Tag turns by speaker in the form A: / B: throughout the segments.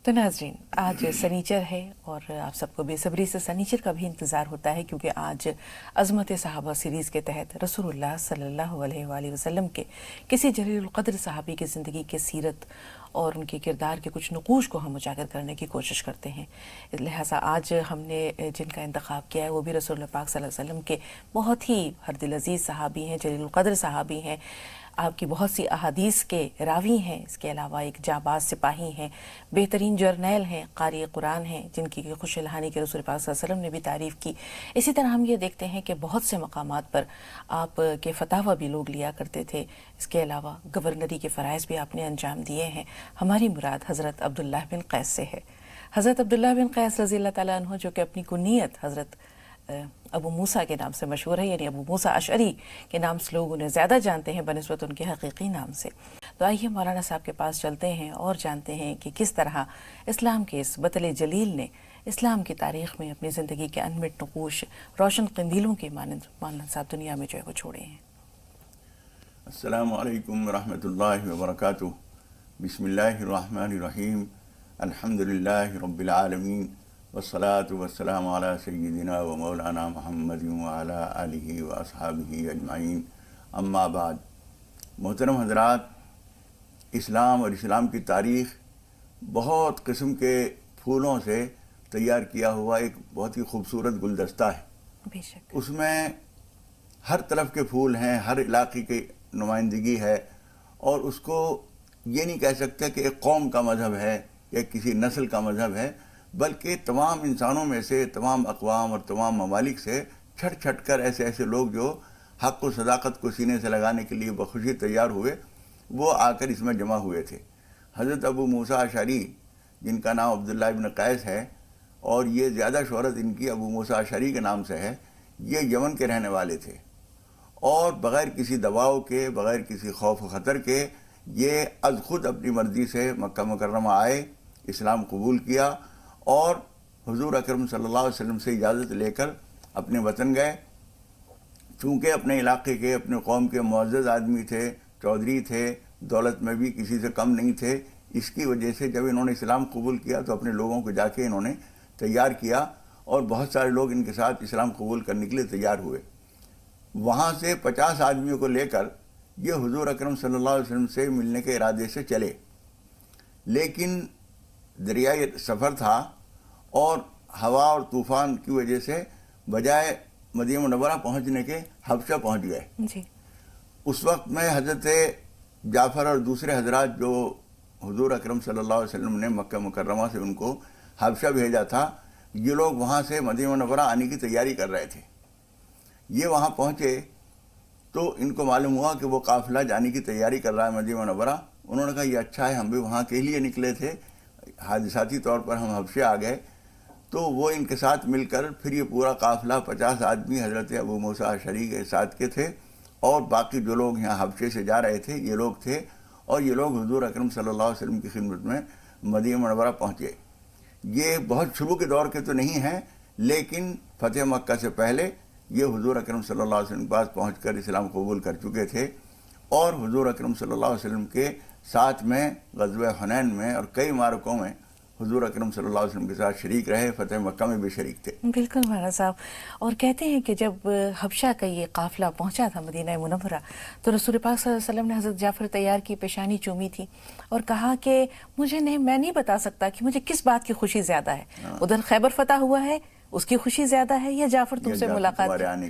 A: تو ناظرین، آج سنیچر ہے اور آپ سب کو بے صبری سے سنیچر کا بھی انتظار ہوتا ہے، کیونکہ آج عظمت صحابہ سیریز کے تحت رسول اللہ صلی اللہ علیہ وآلہ وسلم کے کسی جلیل القدر صحابی کی زندگی کے سیرت اور ان کے کردار کے کچھ نقوش کو ہم اجاگر کرنے کی کوشش کرتے ہیں۔ لہٰذا آج ہم نے جن کا انتخاب کیا ہے وہ بھی رسول اللہ پاک صلی اللہ علیہ وسلم کے بہت ہی ہر دل عزیز صحابی ہیں، جلیل القدر صحابی ہیں، آپ کی بہت سی احادیث کے راوی ہیں، اس کے علاوہ ایک جانباز سپاہی ہیں، بہترین جرنیل ہیں، قاری قرآن ہیں، جن کی خوش الحانی کے رسول پاک صلی اللہ علیہ وسلم نے بھی تعریف کی۔ اسی طرح ہم یہ دیکھتے ہیں کہ بہت سے مقامات پر آپ کے فتاوی بھی لوگ لیا کرتے تھے، اس کے علاوہ گورنری کے فرائض بھی آپ نے انجام دیے ہیں۔ ہماری مراد حضرت عبداللہ بن قیس سے ہے۔ حضرت عبداللہ بن قیس رضی اللہ تعالیٰ عنہ، جو کہ اپنی کنیت حضرت ابو موسیٰ کے نام سے مشہور ہے، یعنی ابو موسیٰ اشعری کے نام سے لوگ انہیں زیادہ جانتے ہیں بنسبت ان کے حقیقی نام سے۔ تو آئیے مولانا صاحب کے پاس چلتے ہیں اور جانتے ہیں کہ کس طرح اسلام کے اس بطل جلیل نے اسلام کی تاریخ میں اپنی زندگی کے انمٹ نقوش روشن قندیلوں کے مانند مولانا صاحب دنیا میں جو ہے وہ چھوڑے ہیں۔
B: السلام علیکم ورحمۃ اللہ وبرکاتہ۔ بسم اللہ الرحمن الرحیم۔ الحمد للہ رب العالمین، والصلاة والسلام علی سیدنا و مولانا محمد وعلی آلہ و اصحابہ اجمعین، اما بعد۔ محترم حضرات، اسلام اور اسلام کی تاریخ بہت قسم کے پھولوں سے تیار کیا ہوا ایک بہت ہی خوبصورت گلدستہ ہے۔
A: بے شک
B: اس میں ہر طرف کے پھول ہیں، ہر علاقے کی نمائندگی ہے، اور اس کو یہ نہیں کہہ سکتے کہ ایک قوم کا مذہب ہے یا کسی نسل کا مذہب ہے، بلکہ تمام انسانوں میں سے، تمام اقوام اور تمام ممالک سے چھٹ چھٹ کر ایسے لوگ جو حق و صداقت کو سینے سے لگانے کے لیے بخوشی تیار ہوئے، وہ آ کر اس میں جمع ہوئے تھے۔ حضرت ابو موسیٰ اشعری، جن کا نام عبداللہ ابن قیس ہے، اور یہ زیادہ شہرت ان کی ابو موسیٰ اشعری کے نام سے ہے، یہ یمن کے رہنے والے تھے، اور بغیر کسی دباؤ کے، بغیر کسی خوف و خطر کے، یہ از خود اپنی مرضی سے مکہ مکرمہ آئے، اسلام قبول کیا، اور حضور اکرم صلی اللہ علیہ وسلم سے اجازت لے کر اپنے وطن گئے۔ چونکہ اپنے علاقے کے، اپنے قوم کے معزز آدمی تھے، چودھری تھے، دولت میں بھی کسی سے کم نہیں تھے، اس کی وجہ سے جب انہوں نے اسلام قبول کیا تو اپنے لوگوں کو جا کے انہوں نے تیار کیا، اور بہت سارے لوگ ان کے ساتھ اسلام قبول کرنے کے لیے تیار ہوئے۔ وہاں سے 50 آدمیوں کو لے کر یہ حضور اکرم صلی اللہ علیہ وسلم سے ملنے کے ارادے سے چلے، لیکن دریائے سفر تھا، اور ہوا اور طوفان کی وجہ سے بجائے مدینہ منورہ پہنچنے کے حبشہ پہنچ گئے۔
A: جی۔
B: اس وقت میں حضرت جعفر اور دوسرے حضرات جو حضور اکرم صلی اللہ علیہ وسلم نے مکہ مکرمہ سے ان کو حبشہ بھیجا تھا، یہ لوگ وہاں سے مدینہ منورہ آنے کی تیاری کر رہے تھے۔ یہ وہاں پہنچے تو ان کو معلوم ہوا کہ وہ قافلہ جانے کی تیاری کر رہا ہے مدینہ منورہ۔ انہوں نے کہا یہ اچھا ہے، ہم بھی وہاں کے لیے نکلے تھے، حادثاتی طور پر ہم حبشہ آ گئے۔ تو وہ ان کے ساتھ مل کر پھر یہ پورا قافلہ 50 آدمی حضرت ابو موسیٰ اشعری کے ساتھ کے تھے، اور باقی جو لوگ یہاں حبشے سے جا رہے تھے یہ لوگ تھے، اور یہ لوگ حضور اکرم صلی اللہ علیہ وسلم کی خدمت میں مدینہ منورہ پہنچے۔ یہ بہت شروع کے دور کے تو نہیں ہیں، لیکن فتح مکہ سے پہلے یہ حضور اکرم صلی اللہ علیہ وسلم کے پاس پہنچ کر اسلام قبول کر چکے تھے، اور حضور اکرم صلی اللہ علیہ وسلم کے ساتھ میں غزوہ حنین میں اور کئی معرکوں میں حضور اکرم صلی اللہ علیہ وسلم کے ساتھ شریک رہے، فتح مکہ میں بھی شریک تھے۔
A: بالکل مولانا صاحب، اور کہتے ہیں کہ جب حبشہ کا یہ قافلہ پہنچا تھا مدینہ منورہ، تو رسول پاک صلی اللہ علیہ وسلم نے حضرت جعفر طیار کی پیشانی چومی تھی اور کہا کہ میں نہیں بتا سکتا کہ مجھے کس بات کی خوشی زیادہ ہے، ادھر خیبر فتح ہوا ہے اس کی خوشی زیادہ ہے، یا جعفر تم سے ملاقات کی؟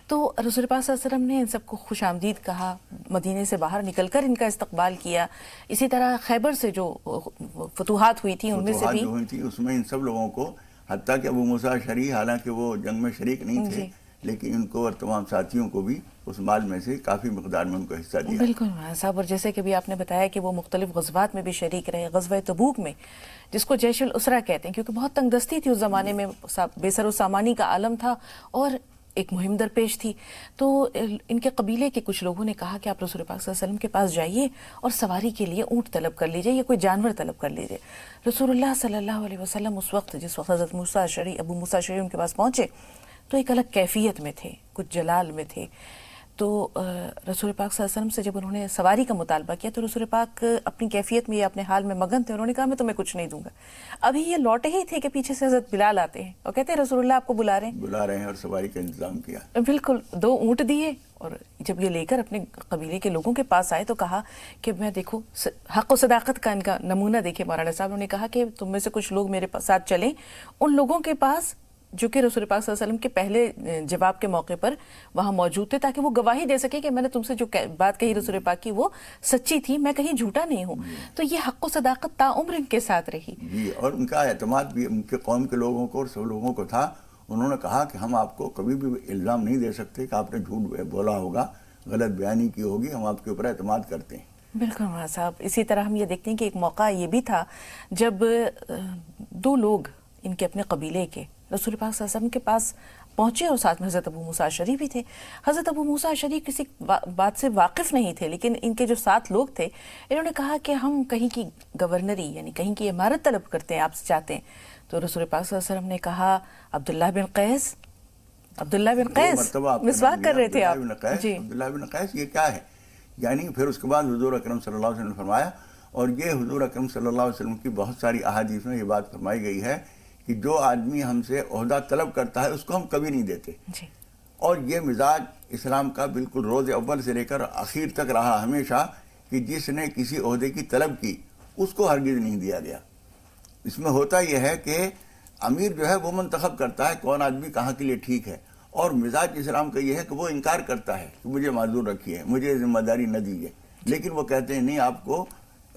A: تو رسول پاک صلی اللہ علیہ وسلم نے ان سب کو خوش آمدید کہا، مدینے سے باہر نکل کر ان کا استقبال کیا۔ اسی طرح خیبر سے جو فتوحات ہوئی تھی ان میں سے بھی
B: ہوئی تھی، اس میں ان سب لوگوں کو، حتیٰ کہ ابو موسیٰ اشعری حالانکہ وہ جنگ میں شریک نہیں تھے، لیکن ان کو اور تمام ساتھیوں کو بھی اس مال میں سے کافی مقدار میں ان کو حصہ دیا۔
A: بالکل مولانا صاحب، اور جیسے کہ بھی آپ نے بتایا کہ وہ مختلف غزوات میں بھی شریک رہے، غزوہ تبوک میں جس کو جیش الاسرہ کہتے ہیں، کیونکہ بہت تنگ دستی تھی اس زمانے میں، بے سر و سامانی کا عالم تھا اور ایک مہم درپیش تھی، تو ان کے قبیلے کے کچھ لوگوں نے کہا کہ آپ رسول پاک صلی اللہ علیہ وسلم کے پاس جائیے اور سواری کے لیے اونٹ طلب کر لیجئے یا کوئی جانور طلب کر لیجئے۔ رسول اللہ صلی اللہ علیہ وسلم جس وقت حضرت موسیٰ اشعری ابو موسیٰ اشعری ان کے پاس پہنچے تو ایک الگ کیفیت میں تھے، کچھ جلال میں تھے۔ تو رسول پاک صلی اللہ علیہ وسلم سے جب انہوں نے سواری کا مطالبہ کیا تو رسول پاک اپنی کیفیت میں یا اپنے حال میں مگن تھے. انہوں نے کہا میں تمہیں کچھ نہیں دوں گا. ابھی یہ لوٹے ہی تھے کہ پیچھے سے حضرت بلال آتے ہیں اور کہتے ہیں رسول اللہ آپ کو بلا رہے
B: ہیں اور سواری کا انتظام کیا.
A: بالکل 2 اونٹ دیے اور جب یہ لے کر اپنے قبیلے کے لوگوں کے پاس آئے تو کہا کہ میں دیکھو حق و صداقت کا ان کا نمونہ دیکھے مولانا صاحب. انہوں نے کہا کہ تم میں سے کچھ لوگ میرے ساتھ چلیں ان لوگوں کے پاس جو کہ رسول پاک صلی اللہ علیہ وسلم کے پہلے جواب کے موقع پر وہاں موجود تھے تاکہ وہ گواہی دے سکے کہ میں نے تم سے جو بات کہی رسول پاک کی وہ سچی تھی, میں کہیں جھوٹا نہیں ہوں. تو یہ حق و صداقت تا عمر ان کے ساتھ رہی
B: جی, اور ان کا اعتماد بھی ان کے قوم کے لوگوں کو اور سب لوگوں کو تھا. انہوں نے کہا کہ ہم آپ کو کبھی بھی الزام نہیں دے سکتے کہ آپ نے جھوٹ بولا ہوگا, غلط بیانی کی ہوگی, ہم آپ کے اوپر اعتماد کرتے ہیں.
A: بالکل مولانا صاحب. اسی طرح ہم یہ دیکھتے ہیں کہ ایک موقع یہ بھی تھا جب 2 لوگ ان کے اپنے قبیلے کے رسول پاک صلی اللہ علیہ وسلم کے پاس پہنچے اور ساتھ میں حضرت ابو موسیٰ اشعری بھی تھے. حضرت ابو موسیٰ اشعری کسی بات سے واقف نہیں تھے, لیکن ان کے جو 7 لوگ تھے انہوں نے کہا کہ ہم کہیں کی گورنری یعنی کہیں کی امارت طلب کرتے ہیں, آپ سے چاہتے ہیں. تو رسول پاک صلی اللہ علیہ وسلم نے کہا عبداللہ بن قیس مسواک کر رہے تھے آپ.
B: جی, عبداللہ بن قیس یہ کیا ہے یعنی. پھر اس کے بعد حضور اکرم صلی اللہ علیہ وسلم نے فرمایا, اور یہ حضور اکرم صلی اللہ علیہ وسلم کی بہت ساری احادیث میں یہ بات فرمائی گئی ہے کہ جو آدمی ہم سے عہدہ طلب کرتا ہے اس کو ہم کبھی نہیں دیتے.
A: جی.
B: اور یہ مزاج اسلام کا بالکل روز اول سے لے کر آخر تک رہا ہمیشہ کہ جس نے کسی عہدے کی طلب کی اس کو ہرگز نہیں دیا گیا. اس میں ہوتا یہ ہے کہ امیر جو ہے وہ منتخب کرتا ہے کون آدمی کہاں کے لیے ٹھیک ہے, اور مزاج اسلام کا یہ ہے کہ وہ انکار کرتا ہے کہ مجھے معذور رکھیے, مجھے ذمہ داری نہ دیجیے. لیکن وہ کہتے ہیں نہیں, آپ کو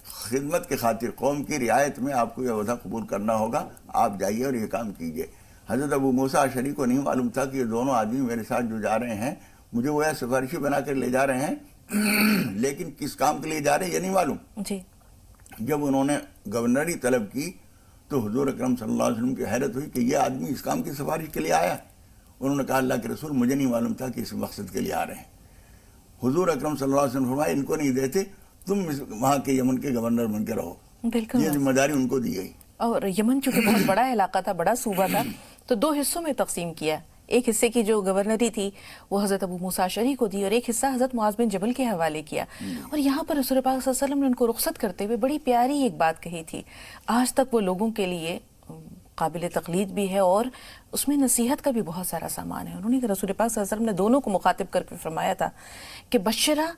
B: خدمت کے خاطر قوم کی رعایت میں آپ کو یہ عہدہ قبول کرنا ہوگا, آپ جائیے اور یہ کام کیجیے. حضرت ابو موسیٰ اشعری کو نہیں معلوم تھا کہ یہ دونوں آدمی میرے ساتھ جو جا رہے ہیں مجھے وہ سفارشی بنا کر لے جا رہے ہیں لیکن کس کام کے لیے جا رہے ہیں یہ نہیں معلوم.
A: جی.
B: جب انہوں نے گورنری طلب کی تو حضور اکرم صلی اللہ علیہ وسلم کی حیرت ہوئی کہ یہ آدمی اس کام کی سفارش کے لیے آیا. انہوں نے کہا اللہ کے رسول مجھے نہیں معلوم تھا کہ اس مقصد کے لیے آ رہے ہیں. حضور اکرم صلی اللہ علیہ وسلم فرمایا ان کو نہیں دیتے, تم وہاں کے یمن کے گورنر بن کے رہو.
A: بالکل,
B: یہ ذمہ داری ان کو دی گئی.
A: اور یمن چونکہ بہت بڑا علاقہ تھا, بڑا صوبہ تھا, تو 2 حصوں میں تقسیم کیا. ایک حصے کی جو گورنری تھی وہ حضرت ابو موسیٰ اشعری کو دی اور ایک حصہ حضرت معاذ بن جبل کے حوالے کیا. اور یہاں پر رسول پاک صلی اللہ علیہ وسلم نے ان کو رخصت کرتے ہوئے بڑی پیاری ایک بات کہی تھی, آج تک وہ لوگوں کے لیے قابل تقلید بھی ہے اور اس میں نصیحت کا بھی بہت سارا سامان ہے. انہوں نے رسول پاک صلی اللہ علیہ وسلم نے دونوں کو مخاطب کر کے فرمایا تھا کہ بشرا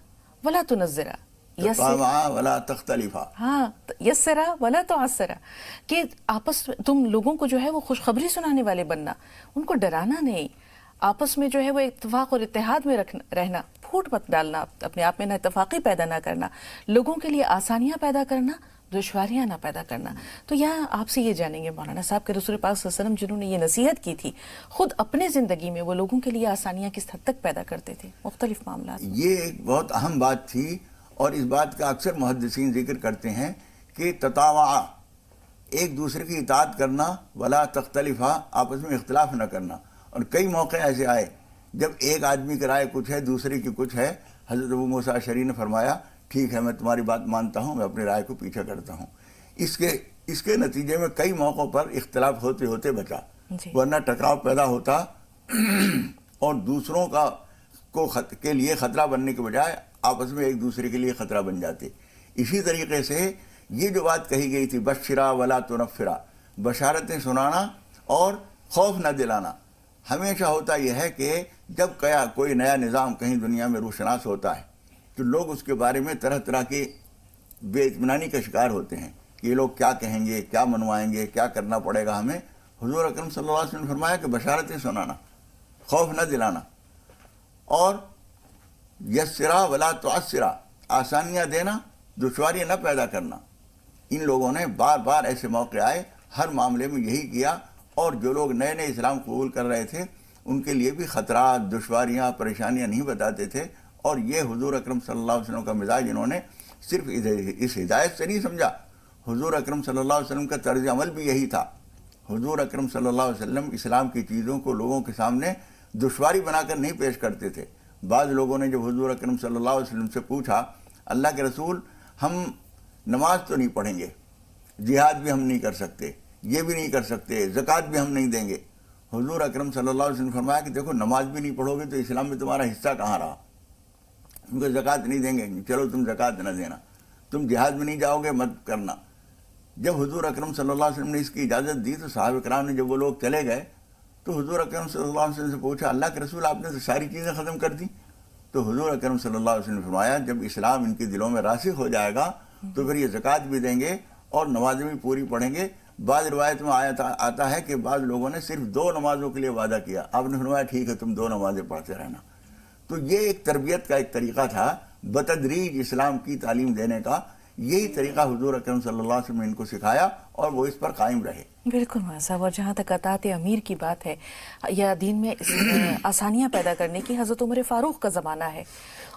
A: ولا تنذرا,
B: ولا تختلفا,
A: ہاں یسرا ولا تعسرا, کہ آپس تم لوگوں کو جو ہے وہ خوشخبری سنانے والے بننا, ان کو ڈرانا نہیں, آپس میں جو ہے وہ اتفاق اور اتحاد میں رہنا, پھوٹ مت ڈالنا, اپنے آپ میں نہ اتفاقی پیدا نہ کرنا, لوگوں کے لیے آسانیاں پیدا کرنا, دشواریاں نہ پیدا کرنا. تو یہاں آپ سے یہ جانیں گے مولانا صاحب کہ رسول پاک صلی اللہ علیہ وسلم جنہوں نے یہ نصیحت کی تھی خود اپنے زندگی میں وہ لوگوں کے لیے آسانیاں کس حد تک پیدا کرتے تھے مختلف معاملات.
B: یہ ایک بہت اہم بات تھی اور اس بات کا اکثر محدثین ذکر کرتے ہیں کہ تطاوع, ایک دوسرے کی اطاعت کرنا, ولا تختلفا, آپس میں اختلاف نہ کرنا. اور کئی موقع ایسے آئے جب ایک آدمی کی رائے کچھ ہے دوسرے کی کچھ ہے, حضرت ابو موسیٰ اشعری نے فرمایا ٹھیک ہے میں تمہاری بات مانتا ہوں, میں اپنی رائے کو پیچھے کرتا ہوں. اس کے نتیجے میں کئی موقعوں پر اختلاف ہوتے ہوتے بچا, ورنہ ٹکراؤ پیدا ہوتا اور دوسروں کے لیے خطرہ بننے کے بجائے آپس میں ایک دوسرے کے لیے خطرہ بن جاتے. اسی طریقے سے یہ جو بات کہی گئی تھی بشرا ولا تنفرا, بشارتیں سنانا اور خوف نہ دلانا. ہمیشہ ہوتا یہ ہے کہ جب کوئی نیا نظام کہیں دنیا میں روشناس ہوتا ہے تو لوگ اس کے بارے میں طرح طرح کی بے اطمینانی کا شکار ہوتے ہیں کہ یہ لوگ کیا کہیں گے, کیا منوائیں گے, کیا کرنا پڑے گا ہمیں. حضور اکرم صلی اللہ علیہ وسلم نے فرمایا کہ بشارتیں سنانا, خوف نہ دلانا, اور یسرا ولا تعسرا, آسانیاں دینا, دشواریاں نہ پیدا کرنا. ان لوگوں نے بار بار ایسے موقع آئے, ہر معاملے میں یہی کیا, اور جو لوگ نئے نئے اسلام قبول کر رہے تھے ان کے لیے بھی خطرات, دشواریاں, پریشانیاں نہیں بتاتے تھے. اور یہ حضور اکرم صلی اللہ علیہ وسلم کا مزاج انہوں نے صرف اس ہدایت سے نہیں سمجھا, حضور اکرم صلی اللہ علیہ وسلم کا طرز عمل بھی یہی تھا. حضور اکرم صلی اللہ علیہ وسلم اسلام کی چیزوں کو لوگوں کے سامنے دشواری بنا کر نہیں پیش کرتے تھے. بعض لوگوں نے جب حضور اکرم صلی اللہ علیہ وسلم سے پوچھا اللہ کے رسول ہم نماز تو نہیں پڑھیں گے, جہاد بھی ہم نہیں کر سکتے, یہ بھی نہیں کر سکتے, زکوٰۃ بھی ہم نہیں دیں گے. حضور اکرم صلی اللہ علیہ وسلم نے فرمایا کہ دیکھو نماز بھی نہیں پڑھو گے تو اسلام میں تمہارا حصہ کہاں رہا, ان کو زکوٰۃ نہیں دیں گے، چلو تم زکوٰۃ نہ دینا، تم جہاد میں نہیں جاؤ گے مت کرنا۔ جب حضور اکرم صلی اللہ علیہ وسلم نے اس کی اجازت دی تو صحابہ کرام نے جب وہ لوگ چلے گئے تو حضور اکرم صلی اللہ علیہ وسلم سے پوچھا، اللہ کے رسول آپ نے تو ساری چیزیں ختم کر دی؟ تو حضور اکرم صلی اللہ علیہ وسلم نے فرمایا، جب اسلام ان کے دلوں میں راسخ ہو جائے گا تو پھر یہ زکوٰۃ بھی دیں گے اور نمازیں بھی پوری پڑھیں گے۔ بعض روایت میں آتا ہے کہ بعض لوگوں نے صرف 2 نمازوں کے لیے وعدہ کیا، آپ نے فرمایا ٹھیک ہے تم 2 نمازیں پڑھتے رہنا۔ تو یہ ایک تربیت کا ایک طریقہ تھا بتدریج اسلام کی تعلیم دینے کا، یہی طریقہ حضور اکرم صلی اللہ علیہ وسلم نے ان کو سکھایا اور وہ اس پر قائم رہے۔
A: بالکل مولانا صاحب، اور جہاں تک اطاعت امیر کی بات ہے یا دین میں آسانیاں پیدا کرنے کی، حضرت عمر فاروق کا زمانہ ہے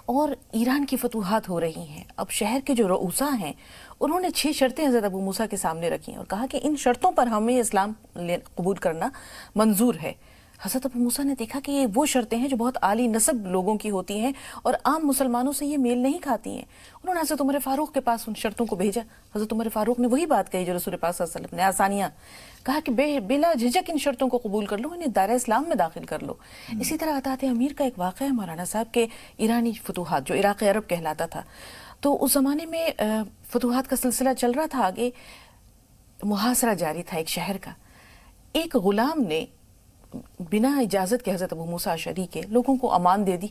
A: اور ایران کی فتوحات ہو رہی ہیں۔ اب شہر کے جو رؤسا ہیں انہوں نے 6 شرطیں حضرت ابو موسیٰ کے سامنے رکھی اور کہا کہ ان شرطوں پر ہمیں اسلام قبول کرنا منظور ہے۔ حضرت ابو موسیٰ نے دیکھا کہ یہ وہ شرطیں ہیں جو بہت عالی نسب لوگوں کی ہوتی ہیں اور عام مسلمانوں سے یہ میل نہیں کھاتی ہیں۔ انہوں نے حضرت عمر فاروق کے پاس ان شرطوں کو بھیجا۔ حضرت عمر فاروق نے وہی بات کہی جو رسول پاک صلی اللہ علیہ وسلم نے، آسانیاں، کہا کہ بلا جھجک ان شرطوں کو قبول کر لو، انہیں دائرہ اسلام میں داخل کر لو۔ اسی طرح اطاعت امیر کا ایک واقعہ ہے مولانا صاحب کے ایرانی فتوحات جو عراق عرب کہلاتا تھا، تو اس زمانے میں فتوحات کا سلسلہ چل رہا تھا، آگے محاصرہ جاری تھا ایک شہر کا۔ ایک غلام نے بنا اجازت کے حضرت ابو موسیٰ اشعری کے لوگوں کو امان دے دی۔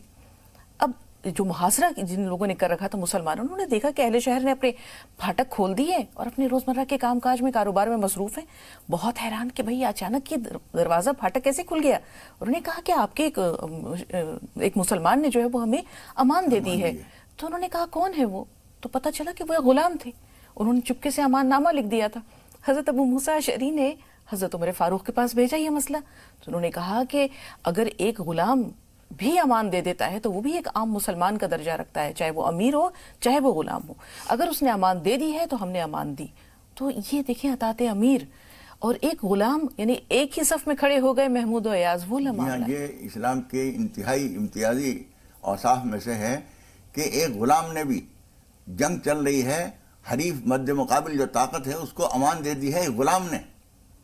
A: اب جو محاصرہ جن لوگوں نے کر رکھا تھا مسلمانوں، انہوں نے دیکھا کہ اہل شہر نے اپنے پھاٹک کھول دیے اور اپنے روزمرہ کے کام کاج میں کاروبار میں مصروف ہیں۔ بہت حیران کہ بھئی اچانک یہ دروازہ پھاٹک کیسے کھل گیا؟ انہوں نے کہا کہ آپ کے ایک مسلمان نے جو ہے وہ ہمیں امان دے دی ہے۔ تو انہوں نے کہا کون ہے وہ؟ تو پتہ چلا کہ وہ غلام تھے۔ انہوں نے چپکے سے امان نامہ لکھ دیا تھا۔ حضرت ابو موسیٰ اشعری نے حضرت عمر فاروق کے پاس بھیجا یہ مسئلہ، تو انہوں نے کہا کہ اگر ایک غلام بھی امان دے دیتا ہے تو وہ بھی ایک عام مسلمان کا درجہ رکھتا ہے، چاہے وہ امیر ہو چاہے وہ غلام ہو۔ اگر اس نے امان دے دی ہے تو ہم نے امان دی۔ تو یہ دیکھیں اطاعت امیر اور ایک غلام، یعنی ایک ہی صف میں کھڑے ہو گئے محمود و ایاز، وہ معاملہ۔
B: یہ اسلام کے انتہائی امتیازی اوصاف میں سے ہے کہ ایک غلام نے بھی جنگ چل رہی ہے، حریف مد مقابل جو طاقت ہے اس کو امان دے دی ہے ایک غلام نے۔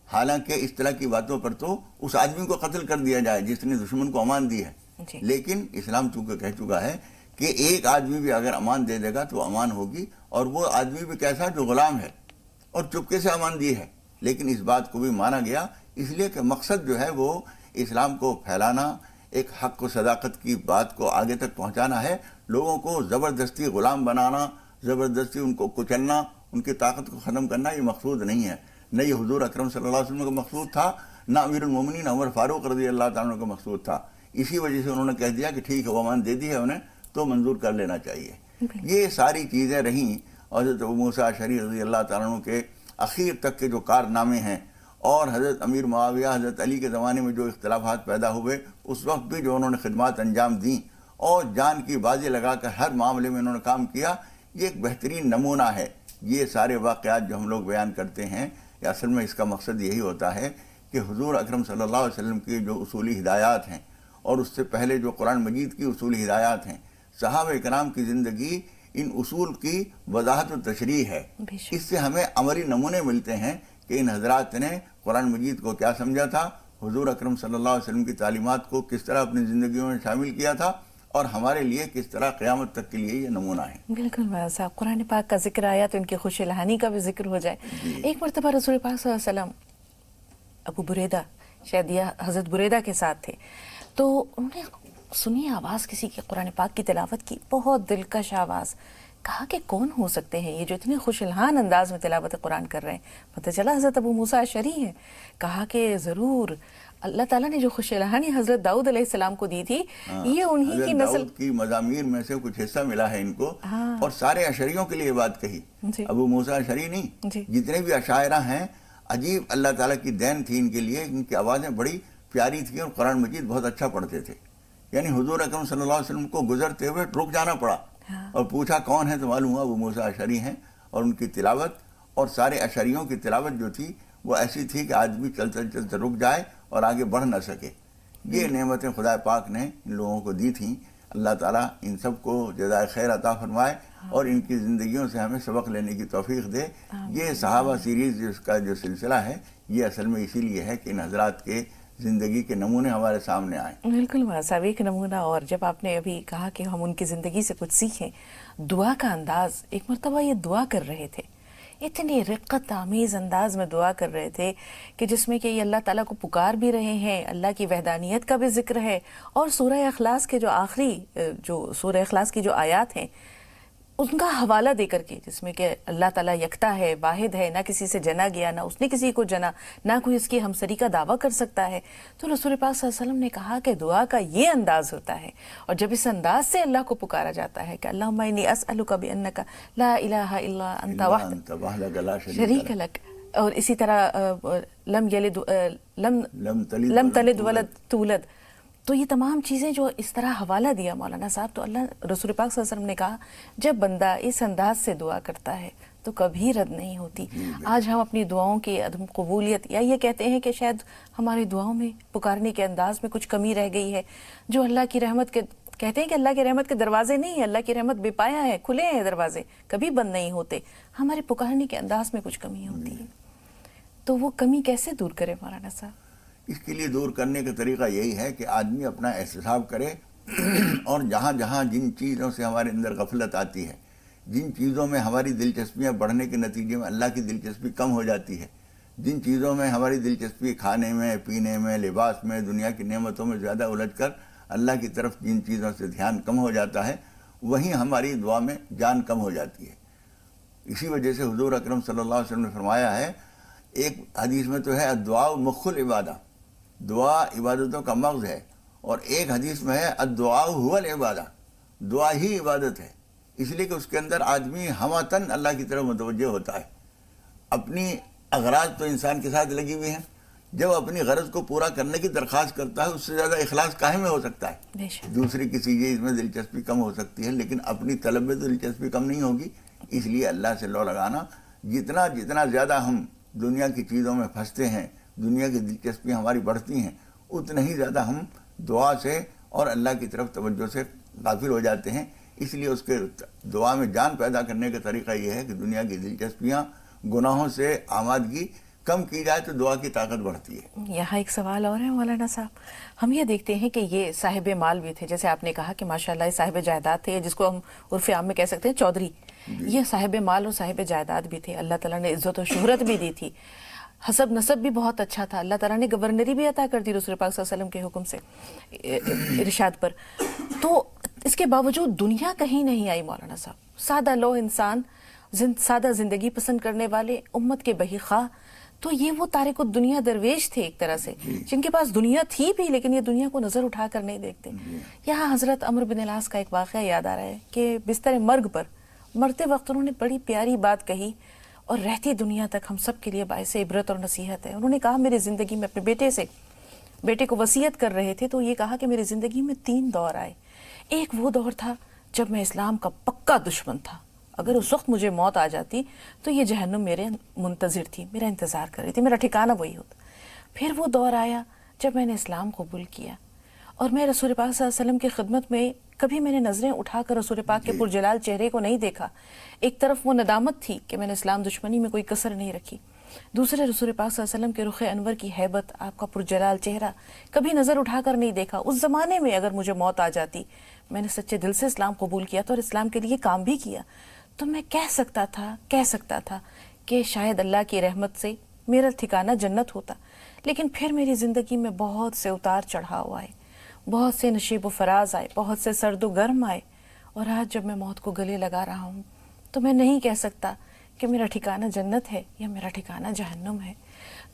B: حالانکہ اس طرح کی باتوں پر تو اس آدمی کو قتل کر دیا جائے جس نے دشمن کو امان دی ہے، لیکن اسلام چونکہ کہہ چکا ہے کہ ایک آدمی بھی اگر امان دے دے گا تو امان ہوگی، اور وہ آدمی بھی کیسا جو غلام ہے اور چپکے سے امان دی ہے۔ لیکن اس بات کو بھی مانا گیا اس لیے کہ مقصد جو ہے وہ اسلام کو پھیلانا، ایک حق و صداقت کی بات کو آگے تک پہنچانا ہے۔ لوگوں کو زبردستی غلام بنانا، زبردستی ان کو کچلنا، ان کی طاقت کو ختم کرنا یہ مقصود نہیں ہے۔ نہ یہ حضور اکرم صلی اللہ علیہ وسلم کا مقصود تھا، نہ امیر المومنین عمر فاروق رضی اللہ تعالیٰ عنہ کا مقصود تھا۔ اسی وجہ سے انہوں نے کہہ دیا کہ ٹھیک ہے وہ امان دے دی ہے انہیں تو منظور کر لینا چاہیے۔ یہ ساری چیزیں رہیں، اور حضرت ابو موسیٰ اشعری رضی اللہ تعالیٰ عنہ کے اخیر تک کے جو کارنامے ہیں، اور حضرت امیر معاویہ حضرت علی کے زمانے میں جو اختلافات پیدا ہوئے اس وقت بھی جو انہوں نے خدمات انجام دیں اور جان کی بازی لگا کر ہر معاملے میں انہوں نے کام کیا، یہ ایک بہترین نمونہ ہے۔ یہ سارے واقعات جو ہم لوگ بیان کرتے ہیں، اصل میں اس کا مقصد یہی ہوتا ہے کہ حضور اکرم صلی اللہ علیہ وسلم کی جو اصولی ہدایات ہیں اور اس سے پہلے جو قرآن مجید کی اصولی ہدایات ہیں، صحابہ کرام کی زندگی ان اصول کی وضاحت و تشریح ہے۔ اس سے ہمیں عملی نمونے ملتے ہیں کہ ان حضرات نے قرآن مجید کو کیا سمجھا تھا، حضور اکرم صلی اللہ علیہ وسلم کی تعلیمات کو کس طرح اپنی زندگیوں میں شامل کیا تھا، اور ہمارے لیے کس طرح قیامت تک کے لیے یہ نمونہ ہے۔
A: بالکل مولانا صاحب، قرآن پاک کا ذکر آیا تو ان کی خوش الہانی کا بھی ذکر ہو جائے۔ ایک مرتبہ رسول پاک صلی اللہ علیہ وسلم ابو بریدہ، شاید یہ حضرت بریدہ کے ساتھ تھے، تو انہوں نے سنی آواز کسی کی قرآن پاک کی تلاوت کی، بہت دلکش آواز۔ کہا کہ کون ہو سکتے ہیں یہ جو اتنے خوش الہان انداز میں تلاوت قرآن کر رہے ہیں؟ پتہ چلا حضرت ابو موسیٰ اشعری ہیں۔ کہا کہ ضرور اللہ تعالیٰ نے جو خوش الہانی حضرت داؤد علیہ السلام کو دی تھی، یہ انہی کی نسل
B: داؤد کی مضامیر میں سے کچھ حصہ ملا ہے ان کو، اور سارے اشعریوں کے لیے بات کہی، ابو موسیٰ اشعری نہیں، جتنے بھی اشاعرہ ہیں، عجیب اللہ تعالیٰ کی دین تھی ان کے لیے، ان کی آوازیں بڑی پیاری تھیں اور قرآن مجید بہت اچھا پڑھتے تھے۔ یعنی حضور اکرم صلی اللہ علیہ وسلم کو گزرتے ہوئے رک جانا پڑا اور پوچھا کون ہے، تو معلوم ہوا ابو موسیٰ اشعری ہیں، اور ان کی تلاوت اور سارے اشعریوں کی تلاوت جو تھی وہ ایسی تھی کہ آدمی چلتے چلتے رک جائے اور آگے بڑھ نہ سکے۔ یہ نعمتیں خدا پاک نے ان لوگوں کو دی تھیں۔ اللہ تعالیٰ ان سب کو جزائے خیر عطا فرمائے اور ان کی زندگیوں سے ہمیں سبق لینے کی توفیق دے۔ یہ صحابہ سیریز جس کا جو سلسلہ ہے، یہ اصل میں اسی لیے ہے کہ ان حضرات کے زندگی کے نمونے ہمارے سامنے آئیں.
A: بالکل مولانا صاحب، ایک نمونہ اور جب آپ نے ابھی کہا کہ ہم ان کی زندگی سے کچھ سیکھیں، دعا کا انداز، ایک مرتبہ یہ دعا کر رہے تھے، اتنی رقت آمیز انداز میں دعا کر رہے تھے کہ جس میں کہ یہ اللہ تعالیٰ کو پکار بھی رہے ہیں، اللہ کی وحدانیت کا بھی ذکر ہے، اور سورہ اخلاص کے جو آخری سورہ اخلاص کی جو آیات ہیں ان کا حوالہ دے کر کے، جس میں کہ اللہ تعالیٰ یکتا ہے، واحد ہے، نہ کسی سے جنا گیا، نہ اس نے کسی کو جنا، نہ کوئی اس کی ہمسری کا دعویٰ کر سکتا ہے. تو رسول پاک صلی اللہ علیہ وسلم نے کہا کہ دعا کا یہ انداز ہوتا ہے، اور جب اس انداز سے اللہ کو پکارا جاتا ہے کہ اللہم انی اسألک بانک لا الہ الا انت وحدک
B: لا
A: شریک لک، اور اسی طرح لم تلد ولد تولد، تو یہ تمام چیزیں جو اس طرح حوالہ دیا مولانا صاحب، تو اللہ رسول پاک صلی اللہ علیہ وسلم نے کہا جب بندہ اس انداز سے دعا کرتا ہے تو کبھی رد نہیں ہوتی. آج ہم اپنی دعاؤں کی عدم قبولیت، یا یہ کہتے ہیں کہ شاید ہماری دعاؤں میں پکارنے کے انداز میں کچھ کمی رہ گئی ہے، جو اللہ کی رحمت کے کہتے ہیں کہ اللہ کی رحمت کے دروازے نہیں ہیں، اللہ کی رحمت بے پایا ہے، کھلے ہیں دروازے، کبھی بند نہیں ہوتے، ہمارے پکارنے کے انداز میں کچھ کمی ہوتی ہے. تو وہ کمی کیسے دور کرے مولانا صاحب؟
B: اس کے لیے دور کرنے کا طریقہ یہی ہے کہ آدمی اپنا احتساب کرے، اور جہاں جہاں جن چیزوں سے ہمارے اندر غفلت آتی ہے، جن چیزوں میں ہماری دلچسپیاں بڑھنے کے نتیجے میں اللہ کی دلچسپی کم ہو جاتی ہے، جن چیزوں میں ہماری دلچسپی کھانے میں، پینے میں، لباس میں، دنیا کی نعمتوں میں زیادہ الجھ کر اللہ کی طرف جن چیزوں سے دھیان کم ہو جاتا ہے، وہیں ہماری دعا میں جان کم ہو جاتی ہے. اسی وجہ سے حضور اکرم صلی اللہ علیہ وسلم نے فرمایا ہے، ایک حدیث میں تو ہے الدعاء مخ العبادہ، دعا عبادتوں کا مغز ہے، اور ایک حدیث میں ہے الدعاء هو العبادہ، دعا ہی عبادت ہے. اس لیے کہ اس کے اندر آدمی ہمتن اللہ کی طرف متوجہ ہوتا ہے. اپنی اغراض تو انسان کے ساتھ لگی ہوئی ہیں، جب اپنی غرض کو پورا کرنے کی درخواست کرتا ہے، اس سے زیادہ اخلاص کاہے میں ہو سکتا ہے؟ دوسری کسی چیز میں دلچسپی کم ہو سکتی ہے، لیکن اپنی طلب میں تو دلچسپی کم نہیں ہوگی. اس لیے اللہ سے لو لگانا، جتنا زیادہ ہم دنیا کی چیزوں میں پھنستے ہیں، دنیا کی دلچسپیاں ہماری بڑھتی ہیں، اتنا ہی زیادہ ہم دعا سے اور اللہ کی طرف توجہ سے غافل ہو جاتے ہیں. اس لیے اس کے دعا میں جان پیدا کرنے کا طریقہ یہ ہے کہ دنیا کی دلچسپیاں، گناہوں سے آمادگی کم کی جائے تو دعا کی طاقت بڑھتی ہے.
A: یہاں ایک سوال اور ہے مولانا صاحب، ہم یہ دیکھتے ہیں کہ یہ صاحب مال بھی تھے، جیسے آپ نے کہا کہ ماشاءاللہ یہ صاحب جائیداد تھے، جس کو ہم عرف عام میں کہہ سکتے ہیں چودھری. یہ صاحب مال اور صاحب جائیداد بھی تھے، اللہ تعالیٰ نے عزت و شہرت بھی دی تھی، حسب نسب بھی بہت اچھا تھا، اللہ تعالیٰ نے گورنری بھی عطا کر دی رسول پاک صلی اللہ علیہ وسلم کے حکم سے، ارشاد پر. تو اس کے باوجود دنیا کہیں نہیں آئی مولانا صاحب. سادہ لو انسان، سادہ زندگی پسند کرنے والے، امت کے بہی خواہ، تو یہ وہ تارک الدنیا درویش تھے ایک طرح سے، جن کے پاس دنیا تھی بھی لیکن یہ دنیا کو نظر اٹھا کر نہیں دیکھتے. یہاں حضرت عمرو بن العاص کا ایک واقعہ یاد آ رہا ہے کہ بستر مرگ پر مرتے وقت انہوں نے بڑی پیاری بات کہی، اور رہتی دنیا تک ہم سب کے لیے باعث عبرت اور نصیحت ہے. انہوں نے کہا میری زندگی میں، اپنے بیٹے کو وصیت کر رہے تھے، تو یہ کہا کہ میری زندگی میں 3 دور آئے. ایک وہ دور تھا جب میں اسلام کا پکا دشمن تھا، اگر اس وقت مجھے موت آ جاتی تو یہ جہنم میرے منتظر تھی، میرا انتظار کر رہی تھی، میرا ٹھکانہ وہی ہوتا. پھر وہ دور آیا جب میں نے اسلام قبول کیا، اور میں رسول پاک صلی اللہ علیہ وسلم کی خدمت میں کبھی میں نے نظریں اٹھا کر رسول پاک کے پرجلال چہرے کو نہیں دیکھا. ایک طرف وہ ندامت تھی کہ میں نے اسلام دشمنی میں کوئی کسر نہیں رکھی، دوسرے رسول پاک صلی اللہ علیہ وسلم کے رخ انور کی ہیبت، آپ کا پرجلال چہرہ کبھی نظر اٹھا کر نہیں دیکھا. اس زمانے میں اگر مجھے موت آ جاتی، میں نے سچے دل سے اسلام قبول کیا تھا اور اسلام کے لیے کام بھی کیا، تو میں کہہ سکتا تھا کہ شاید اللہ کی رحمت سے میرا ٹھکانہ جنت ہوتا. لیکن پھر میری زندگی میں بہت سے اتار چڑھاؤ آئے، بہت سے نشیب و فراز آئے، بہت سے سرد و گرم آئے، اور آج جب میں موت کو گلے لگا رہا ہوں تو میں نہیں کہہ سکتا کہ میرا ٹھکانہ جنت ہے یا میرا ٹھکانہ جہنم ہے.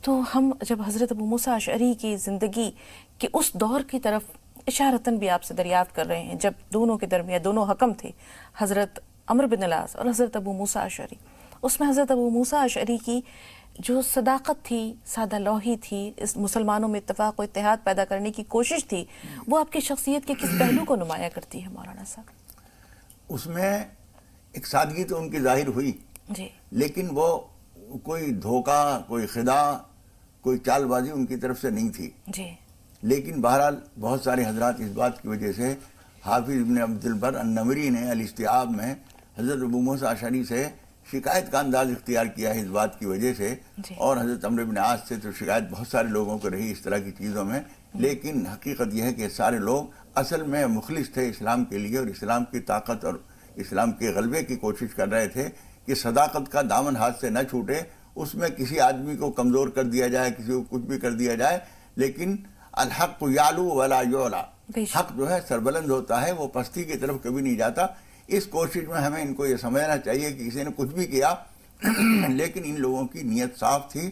A: تو ہم جب حضرت ابو موسیٰ اشعری کی زندگی کے اس دور کی طرف اشارتاً بھی آپ سے دریافت کر رہے ہیں، جب دونوں کے درمیان دونوں حکم تھے، حضرت عمرو بن العاص اور حضرت ابو موسیٰ اشعری، اس میں حضرت ابو موسیٰ اشعری کی جو صداقت تھی، سادہ لوحی تھی، اس مسلمانوں میں اتفاق و اتحاد پیدا کرنے کی کوشش تھی، وہ آپ کی شخصیت کے کس پہلو کو نمایاں کرتی ہے مولانا صاحب؟
B: اس میں ایک سادگی تو ان کی ظاہر ہوئی،
A: جی،
B: لیکن وہ کوئی دھوکہ، کوئی خدا، کوئی چال بازی ان کی طرف سے نہیں تھی.
A: جی.
B: لیکن بہرحال بہت سارے حضرات اس بات کی وجہ سے، حافظ ابن عبد البر النمری نے الاستیعاب میں حضرت ابو موسیٰ اشعری سے شکایت کا انداز اختیار کیا ہے اس بات کی وجہ سے، اور حضرت عمرو بن عاص سے تو شکایت بہت سارے لوگوں کو رہی اس طرح کی چیزوں میں، لیکن حقیقت یہ ہے کہ سارے لوگ اصل میں مخلص تھے اسلام کے لیے، اور اسلام کی طاقت اور اسلام کے غلبے کی کوشش کر رہے تھے کہ صداقت کا دامن ہاتھ سے نہ چھوٹے، اس میں کسی آدمی کو کمزور کر دیا جائے، کسی کو کچھ بھی کر دیا جائے، لیکن الحق یعلو ولا یعلا، حق جو ہے سربلند ہوتا ہے، وہ پستی کی طرف کبھی نہیں جاتا۔ اس کوشش میں ہمیں ان کو یہ سمجھنا چاہیے کہ کسی نے کچھ بھی کیا لیکن ان لوگوں کی نیت صاف تھی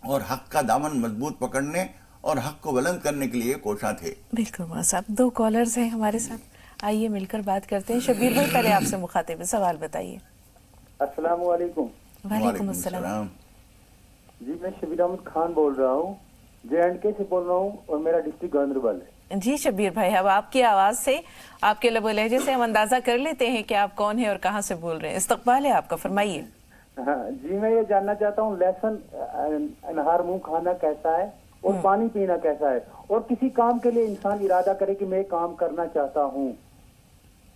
B: اور حق کا دامن مضبوط پکڑنے اور حق کو بلند کرنے کے لیے کوشاں تھے۔
A: بالکل مولانا صاحب، 2 کالرز ہیں ہمارے ساتھ، آئیے مل کر بات کرتے ہیں۔ شبیر بھائی پہلے آپ سے مخاطب ہے، سوال بتائیے۔
C: السلام علیکم۔
A: وعلیکم السلام۔
C: جی میں شبیر احمد خان بول رہا ہوں، JNK سے بول رہا ہوں، اور میرا ڈسٹرکٹ گاندربل ہے۔
A: جی شبیر بھائی، اب آپ کی آواز سے، آپ کے لب و لہجے سے ہم اندازہ کر لیتے ہیں کہ آپ کون ہیں اور کہاں سے بول رہے ہیں۔ استقبال ہے آپ کا، فرمائیے۔
C: ہاں جی، میں یہ جاننا چاہتا ہوں لہسن انہار منہ کھانا کیسا ہے اور پانی پینا کیسا ہے، اور کسی کام کے لیے انسان ارادہ کرے کہ میں کام کرنا چاہتا ہوں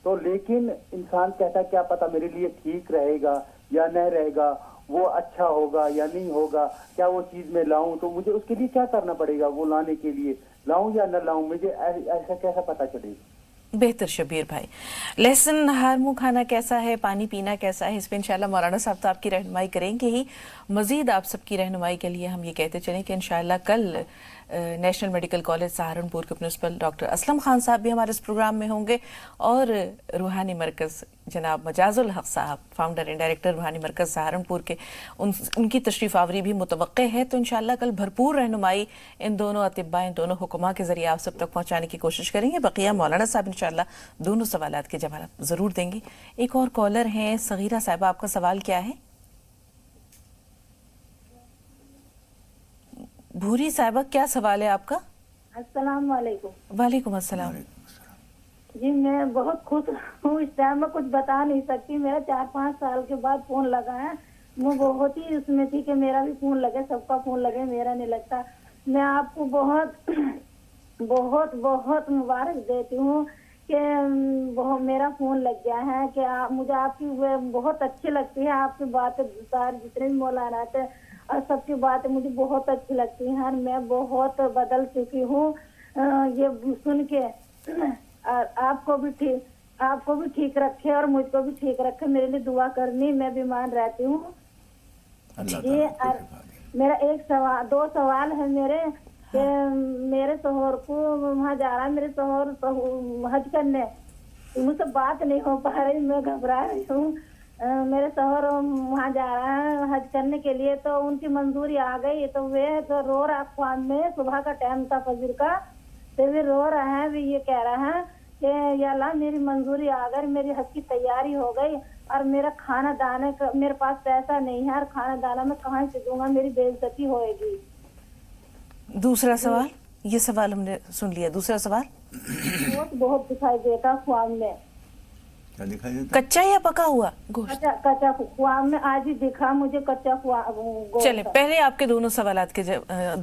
C: تو لیکن انسان کہتا ہے کیا پتا میرے لیے ٹھیک رہے گا یا نہیں رہے گا، وہ اچھا ہوگا یا نہیں ہوگا، کیا وہ چیز میں لاؤں، تو مجھے اس کے لیے کیا کرنا پڑے گا، وہ لانے کے لیے لاؤں یا نہ لاؤں، مجھے ایسا کیسا پتا چلے گا؟
A: بہتر شبیر بھائی، لہسن نہار منہ کھانا کیسا ہے، پانی پینا کیسا ہے، اس پہ انشاءاللہ مولانا صاحب تو آپ کی رہنمائی کریں گے ہی۔ مزید آپ سب کی رہنمائی کے لیے ہم یہ کہتے چلیں کہ انشاءاللہ کل نیشنل میڈیکل کالج سہارنپور کے پرنسپل ڈاکٹر اسلم خان صاحب بھی ہمارے اس پروگرام میں ہوں گے، اور روحانی مرکز جناب مجاز الحق صاحب، فاؤنڈر اینڈ ڈائریکٹر روحانی مرکز سہارنپور کے، ان کی تشریف آوری بھی متوقع ہے۔ تو انشاءاللہ کل بھرپور رہنمائی ان دونوں اطباء، ان دونوں حکماء کے ذریعے آپ سب تک پہنچانے کی کوشش کریں گے۔ بقیہ مولانا صاحب انشاءاللہ دونوں سوالات کے جواب ضرور دیں گے۔ ایک اور کالر ہیں صغیرہ صاحبہ، آپ کا سوال کیا ہے؟ بھوری صاحبہ، کیا سوال ہے آپ کا؟
D: السلام علیکم۔
A: وعلیکم السلام۔
D: جی میں بہت خوش ہوں، اس ٹائم میں کچھ بتا نہیں سکتی، میرا 4-5 سال کے بعد فون لگا ہے، میں بہت ہی اس میں تھی کہ میرا بھی فون لگے، سب کا فون لگے، میرا نہیں لگتا۔ میں آپ کو بہت بہت بہت مبارک دیتی ہوں کہ میرا فون لگ گیا ہے، کہ مجھے آپ کی بہت اچھی لگتی ہے، آپ کی باتیں سارے جتنے بھی مولانا تھے اور سب کی باتیں مجھے بہت اچھی لگتی ہیں، اور میں بہت بدل چکی ہوں یہ سن کے۔ آپ کو بھی ٹھیک رکھے اور مجھ کو بھی ٹھیک رکھے، میرے لیے دعا کرنی، میں بیمار رہتی ہوں۔ جی میرا 2 سوال ہے میرے، کہ میرے شوہر کو وہاں جا رہا ہے، میرے شوہر حج کرنے، مجھ سے بات نہیں ہو پا رہی، میں گھبرا رہی ہوں۔ میرے شوہر وہاں جا رہا ہے حج کرنے کے لیے، تو ان کی منظوری آ گئی، تو وہ رو رہا خواب میں، صبح کا ٹائم تھا فجر کا، تو وہ رو رہا ہے، وہ یہ کہہ رہا ہے کہ یا اللہ میری منظوری آ گئی، میری حج کی تیاری ہو گئی، اور میرا کھانا دانے کا میرے پاس پیسہ نہیں ہے، اور کھانا دانا میں کہاں سے دوں گا، میری بے عزتی ہوئے گی۔
A: دوسرا سوال، یہ سوال ہم نے سن لیا۔ دوسرا سوال؟
D: بہت دکھائی دیتا خواب میں،
A: کچا یا پکا ہوا گوشت؟
D: کچا خواب میں آج ہی دکھا مجھے، کچا گوشت۔
A: چلیں پہلے آپ کے دونوں سوالات کے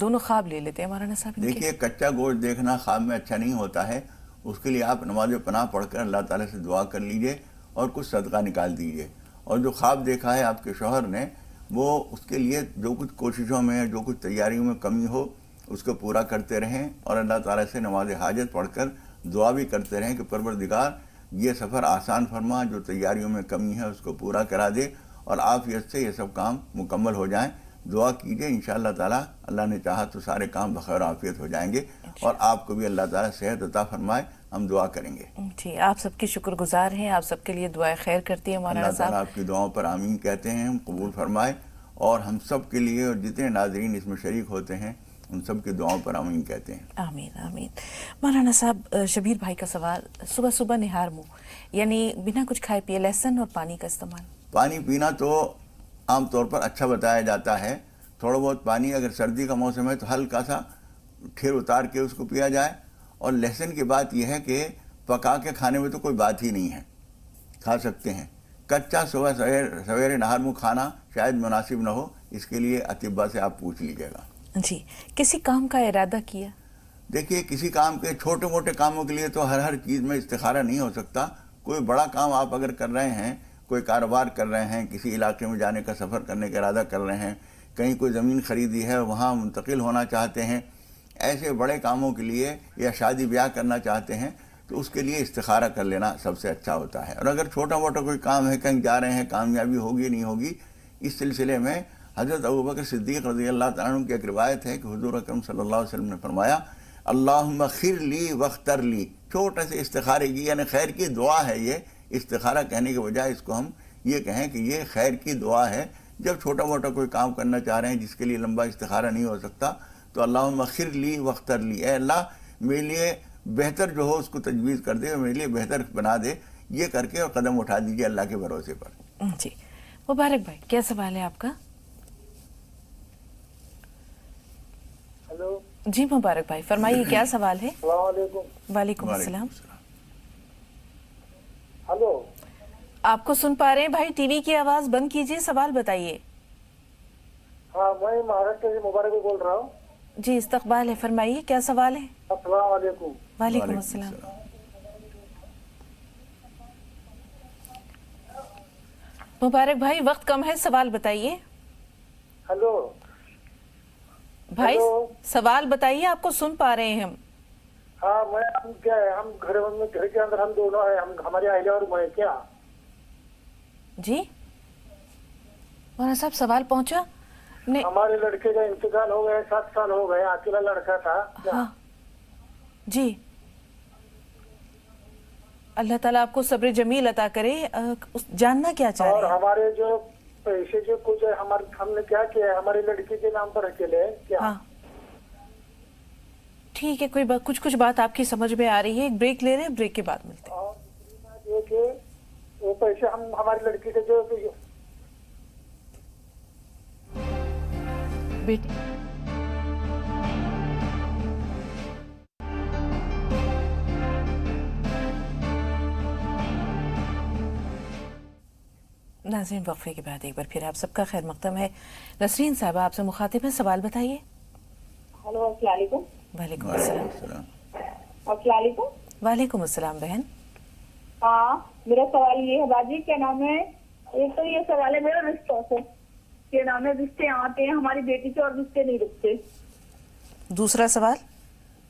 A: دونوں خواب لے لیتے ہیں مولانا صاحب۔
B: دیکھیے کچا گوشت دیکھنا خواب میں اچھا نہیں ہوتا ہے، اس کے لیے آپ نماز پناہ پڑھ کر اللہ تعالیٰ سے دعا کر لیجئے اور کچھ صدقہ نکال دیجئے۔ اور جو خواب دیکھا ہے آپ کے شوہر نے، وہ اس کے لیے جو کچھ کوششوں میں، جو کچھ تیاریوں میں کمی ہو، اس کو پورا کرتے رہیں، اور اللہ تعالیٰ سے نماز حاجت پڑھ کر دعا بھی کرتے رہیں کہ پروردگار یہ سفر آسان فرما، جو تیاریوں میں کمی ہے اس کو پورا کرا دے، اور عافیت سے یہ سب کام مکمل ہو جائیں۔ دعا کیجئے، انشاءاللہ تعالیٰ اللہ نے چاہا تو سارے کام بخیر عافیت ہو جائیں گے، اور آپ کو بھی اللہ تعالیٰ صحت عطا فرمائے، ہم دعا کریں گے۔
A: جی آپ سب کی شکر گزار ہیں، آپ سب کے لیے دعائیں خیر کرتی ہیں مولانا
B: اللہ تعالیٰ
A: صاحب۔
B: آپ کی دعاؤں پر آمین کہتے ہیں، ہم قبول فرمائے، اور ہم سب کے لیے اور جتنے ناظرین اس میں شریک ہوتے ہیں ان سب کی دعاؤں پر آمین کہتے ہیں۔
A: آمین آمین۔ مولانا صاحب، شبیر بھائی کا سوال، صبح صبح نہار منہ، یعنی بنا کچھ کھائے پیے لہسن اور پانی کا استعمال۔
B: پانی پینا تو عام طور پر اچھا بتایا جاتا ہے، تھوڑا بہت پانی اگر سردی کا موسم ہے تو ہلکا سا کھیر اتار کے اس کو پیا جائے، اور لہسن کی بات یہ ہے کہ پکا کے کھانے میں تو کوئی بات ہی نہیں ہے، کھا سکتے ہیں۔ کچا صبح سویرے نہار منہ کھانا شاید مناسب نہ ہو، اس کے لیے اطباء سے آپ پوچھ لیجیے گا۔
A: جی کسی کام کا ارادہ کیا؟
B: دیکھیے کسی کام کے چھوٹے موٹے کاموں کے لیے تو ہر چیز میں استخارہ نہیں ہو سکتا۔ کوئی بڑا کام آپ اگر کر رہے ہیں، کوئی کاروبار کر رہے ہیں، کسی علاقے میں جانے کا سفر کرنے کا ارادہ کر رہے ہیں، کہیں کوئی زمین خریدی ہے وہاں منتقل ہونا چاہتے ہیں، ایسے بڑے کاموں کے لیے یا شادی بیاہ کرنا چاہتے ہیں تو اس کے لیے استخارہ کر لینا سب سے اچھا ہوتا ہے۔ اور اگر چھوٹا موٹا کوئی کام ہے، کہیں جا رہے ہیں، کامیابی ہوگی نہیں ہوگی، اس سلسلے میں حضرت ابوبکر صدیق رضی اللہ تعالیٰ عنہ کی ایک روایت ہے کہ حضور اکرم صلی اللہ علیہ وسلم نے فرمایا اللہم خیر لی واختر لی، چھوٹے سے استخارے کی، یعنی خیر کی دعا ہے یہ، استخارہ کہنے کے بجائے اس کو ہم یہ کہیں کہ یہ خیر کی دعا ہے۔ جب چھوٹا موٹا کوئی کام کرنا چاہ رہے ہیں جس کے لیے لمبا استخارہ نہیں ہو سکتا تو اللہم خیر لی واختر لی، اے اللہ میرے لیے بہتر جو ہو اس کو تجویز کر دے، میرے لیے بہتر بنا دے، یہ کر کے اور قدم اٹھا دیجیے اللہ کے بھروسے پر۔
A: جی مبارک بھائی، کیا سوال ہے آپ کا؟
C: ہلو،
A: جی مبارک بھائی فرمائیے، کیا سوال ہے؟
C: السلام علیکم۔
A: وعلیکم السلام۔
C: ہلو،
A: آپ کو سن پا رہے ہیں بھائی، ٹی وی کی آواز بند کیجیے، سوال بتائیے۔
C: ہاں میں مہاراشٹر سے مبارک بول رہا ہوں۔
A: جی استقبال ہے، فرمائیے کیا سوال ہے؟
C: السلام علیکم۔
A: وعلیکم السلام۔ مبارک بھائی وقت کم ہے، سوال بتائیے۔
C: ہلو
A: بھائی
C: ہلو۔
A: سوال بتائیے، آپ کو سن پا رہے ہیں ہم۔
C: ہاں ہم کیا ہے، ہم گھر کے اندر ہم دونوں ہیں، ہمارے اہلیہ اور میں کیا۔
A: جی مولانا صاحب سوال پہنچا؟ نہیں
C: ہمارے لڑکے کا انتقال ہو گئے، 7 سال ہو گئے، اکیلا لڑکا تھا۔
A: ہاں جی، اللہ تعالیٰ آپ کو صبر جمیل عطا کرے۔ جاننا کیا چاہ
C: اور
A: رہے ہیں؟
C: ہمارے جو پیسے جو کچھ ہے ہم نے کیا کیا ہے، ہمارے لڑکی کے نام پر اکیلے کیا۔
A: ہاں ٹھیک ہے، کوئی بات، کچھ بات آپ کی سمجھ میں آ رہی ہے۔ ایک بریک لے رہے ہیں، بریک کے بعد ملتے ہیں۔
C: اور دوسری بات یہ کہ وہ پیسے ہم ہماری لڑکی کے جو
A: بیٹی ناظرین وقفے کے بعد ایک بار پھر آپ سب کا خیر مقدم ہے۔ نسرین صاحبہ آپ سے مخاطب ہیں، سوال بتائیے۔
E: ہلو السلام علیکم۔
A: وعلیکم السلام۔
E: السلام علیکم۔
A: وعلیکم السلام بہن۔
E: ہاں میرا سوال یہ ہے باجی، کیا نام ہے، ایک تو یہ سوال ہے میرا رشتوں سے، کیا نام ہے، رشتے آتے ہیں ہماری بیٹی کے اور رشتے نہیں رکتے۔
A: دوسرا سوال؟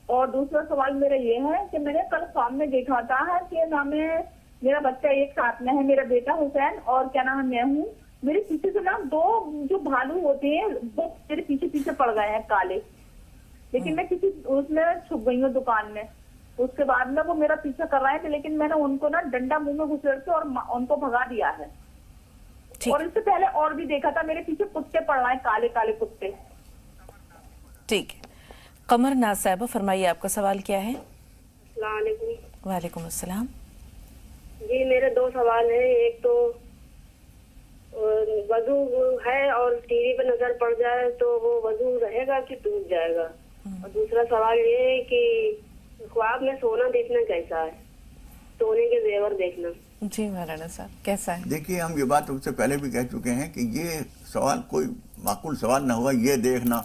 E: اور دوسرا سوال میرا یہ ہے کہ میں نے کل خواب میں دیکھا تھا کہ نام ہے میرا بچہ ایک ساتھ میں ہے، میرا بیٹا حسین اور کیا نام ہے میں ہوں، میرے پیچھے سے نا 2 جو بھالو ہوتے ہیں وہ میرے پیچھے پیچھے پڑ گئے ہیں کالے، لیکن میں کسی اس میں چھپ گئی ہوں دکان میں۔ اس کے بعد میں وہ میرا پیچھا کر رہے تھے، لیکن میں نے ان کو نا ڈنڈا منہ میں گھسیڑ کے اور ان کو بھگا دیا ہے۔ اور اس سے پہلے اور بھی دیکھا تھا، میرے پیچھے کتے پڑ رہے ہیں، کالے کالے کتے۔
A: ٹھیک ہے، قمر ناز صاحبہ فرمائیے آپ کا سوال کیا ہے؟
F: السلام علیکم۔
A: وعلیکم السلام۔
F: جی میرے 2 سوال ہیں، ایک تو وضو ہے اور ٹی وی پہ نظر پڑ جائے تو وہ وضو رہے گا کہ ٹوٹ جائے گا، اور دوسرا سوال یہ ہے کہ خواب میں سونا دیکھنا کیسا ہے، سونے کے زیور دیکھنا۔
A: جی مولانا صاحب کیسا ہے؟
B: دیکھیے ہم یہ بات اس سے پہلے بھی کہہ چکے ہیں کہ یہ سوال کوئی معقول سوال نہ ہوا۔ یہ دیکھنا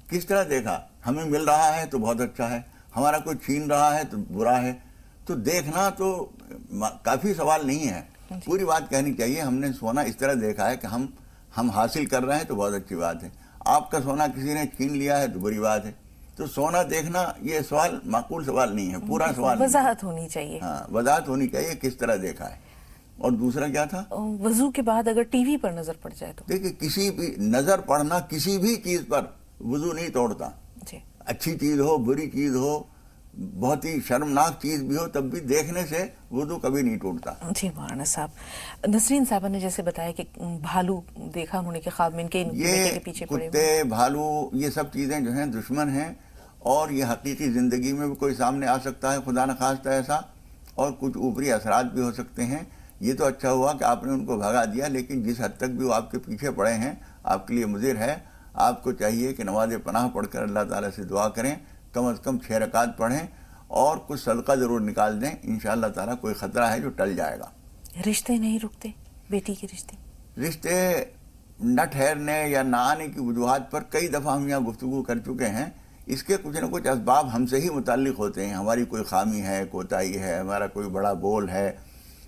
B: کس طرح دیکھا، ہمیں مل رہا ہے تو بہت اچھا ہے، ہمارا کوئی چھین رہا ہے تو برا ہے، تو دیکھنا تو کافی سوال نہیں ہے۔ پوری بات کہنی چاہیے ہم نے سونا اس طرح دیکھا ہے کہ ہم حاصل کر رہے ہیں تو بہت اچھی بات ہے، آپ کا سونا کسی نے چھین لیا ہے تو بری بات ہے۔ تو سونا دیکھنا یہ سوال معقول سوال نہیں ہے، پورا سوال
A: وضاحت ہونی چاہیے۔
B: ہاں وضاحت ہونی چاہیے کس طرح دیکھا ہے۔ اور دوسرا کیا تھا؟
A: وضو کے بعد اگر ٹی وی پر نظر پڑ جائے تو؟
B: دیکھیے کسی بھی نظر پڑنا کسی بھی چیز پر وضو نہیں توڑتا،
A: جی
B: اچھی چیز ہو، بری چیز ہو، بہت ہی شرمناک چیز بھی ہو، تب بھی دیکھنے سے وضو کبھی نہیں ٹوٹتا۔
A: جی مولانا صاحب، نسرین صاحبہ نے جیسے بتایا کہ بھالو دیکھا انہوں نے کہ خواب میں ان کے بیٹے کے پیچھے پڑے ہوئے،
B: کتے بھالو یہ سب چیزیں جو ہیں دشمن ہیں، اور یہ حقیقی زندگی میں بھی کوئی سامنے آ سکتا ہے خدا نخواستہ ایسا، اور کچھ اوپری اثرات بھی ہو سکتے ہیں۔ یہ تو اچھا ہوا کہ آپ نے ان کو بھگا دیا، لیکن جس حد تک بھی وہ آپ کے پیچھے پڑے ہیں آپ کے لیے مضر ہے۔ آپ کو چاہیے کہ نماز پناہ پڑھ کر اللہ تعالیٰ سے دعا کریں، کم از کم 6 رکعت پڑھیں اور کچھ صدقہ ضرور نکال دیں، انشاءاللہ تعالیٰ کوئی خطرہ ہے جو ٹل جائے گا۔
A: رشتے نہیں رکتے، بیٹی کے
B: رشتے نہ ٹھہرنے یا نہ آنے کی وجوہات پر کئی دفعہ ہم یہاں گفتگو کر چکے ہیں۔ اس کے کچھ نہ کچھ اسباب ہم سے ہی متعلق ہوتے ہیں، ہماری کوئی خامی ہے، کوتاہی ہے، ہمارا کوئی بڑا بول ہے،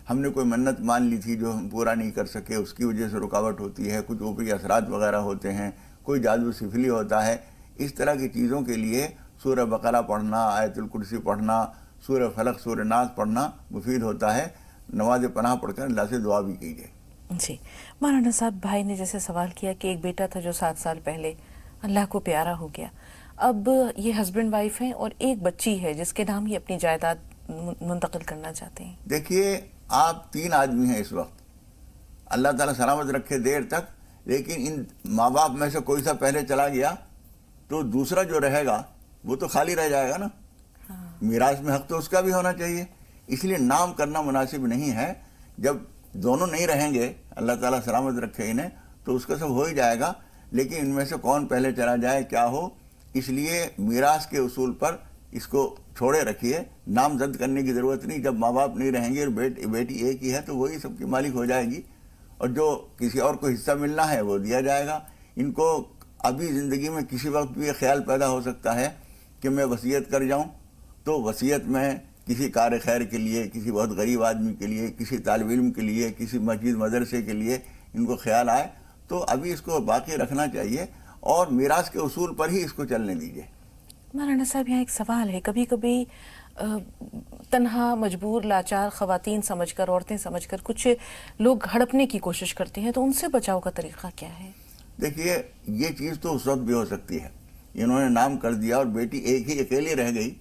B: ہم نے کوئی منت مان لی تھی جو ہم پورا نہیں کر سکے، اس کی وجہ سے رکاوٹ ہوتی ہے، کچھ اوپری اثرات وغیرہ ہوتے ہیں، کوئی جادو سفلی ہوتا ہے، اس طرح کی چیزوں کے لیے سورہ بقرہ پڑھنا، آیت الکرسی پڑھنا، سورہ فلق، سورہ ناس پڑھنا مفید ہوتا ہے۔ نماز پناہ پڑھ کر اللہ سے دعا بھی کیجیے۔
A: جی مولانا صاحب، بھائی نے جیسے سوال کیا کہ ایک بیٹا تھا جو 7 سال پہلے اللہ کو پیارا ہو گیا، اب یہ ہسبینڈ وائف ہیں اور ایک بچی ہے جس کے نام یہ اپنی جائیداد منتقل کرنا چاہتے ہیں۔
B: دیکھیے، آپ 3 آدمی ہیں اس وقت، اللہ تعالیٰ سلامت رکھے دیر تک، لیکن ان ماں باپ میں سے کوئی سا پہلے چلا گیا تو دوسرا جو رہے گا وہ تو خالی رہ جائے گا نا۔ میراث میں حق تو اس کا بھی ہونا چاہیے، اس لیے نام کرنا مناسب نہیں ہے۔ جب دونوں نہیں رہیں گے، اللہ تعالیٰ سلامت رکھے انہیں، تو اس کا سب ہو ہی جائے گا، لیکن ان میں سے کون پہلے چلا جائے کیا ہو، اس لیے میراث کے اصول پر اس کو چھوڑے رکھیے، نام زد کرنے کی ضرورت نہیں۔ جب ماں باپ نہیں رہیں گے اور بیٹی ایک ہی ہے تو وہی سب کی مالک ہو جائے گی، اور جو کسی اور کو حصہ ملنا ہے وہ دیا جائے گا۔ ان کو ابھی زندگی میں کسی وقت بھی یہ خیال پیدا ہو سکتا ہے کہ میں وصیت کر جاؤں، تو وصیت میں کسی کار خیر کے لیے، کسی بہت غریب آدمی کے لیے، کسی طالب علم کے لیے، کسی مسجد مدرسے کے لیے ان کو خیال آئے تو ابھی اس کو باقی رکھنا چاہیے اور میراث کے اصول پر ہی اس کو چلنے دیجیے۔
A: مولانا صاحب، یہاں ایک سوال ہے، کبھی کبھی تنہا مجبور لاچار خواتین سمجھ کر، عورتیں سمجھ کر کچھ لوگ ہڑپنے کی کوشش کرتے ہیں، تو ان سے بچاؤ کا طریقہ کیا ہے؟
B: دیکھیے، یہ چیز تو اس وقت بھی ہو سکتی ہے، انہوں نے نام کر دیا اور بیٹی ایک ہی اکیلی رہ گئی،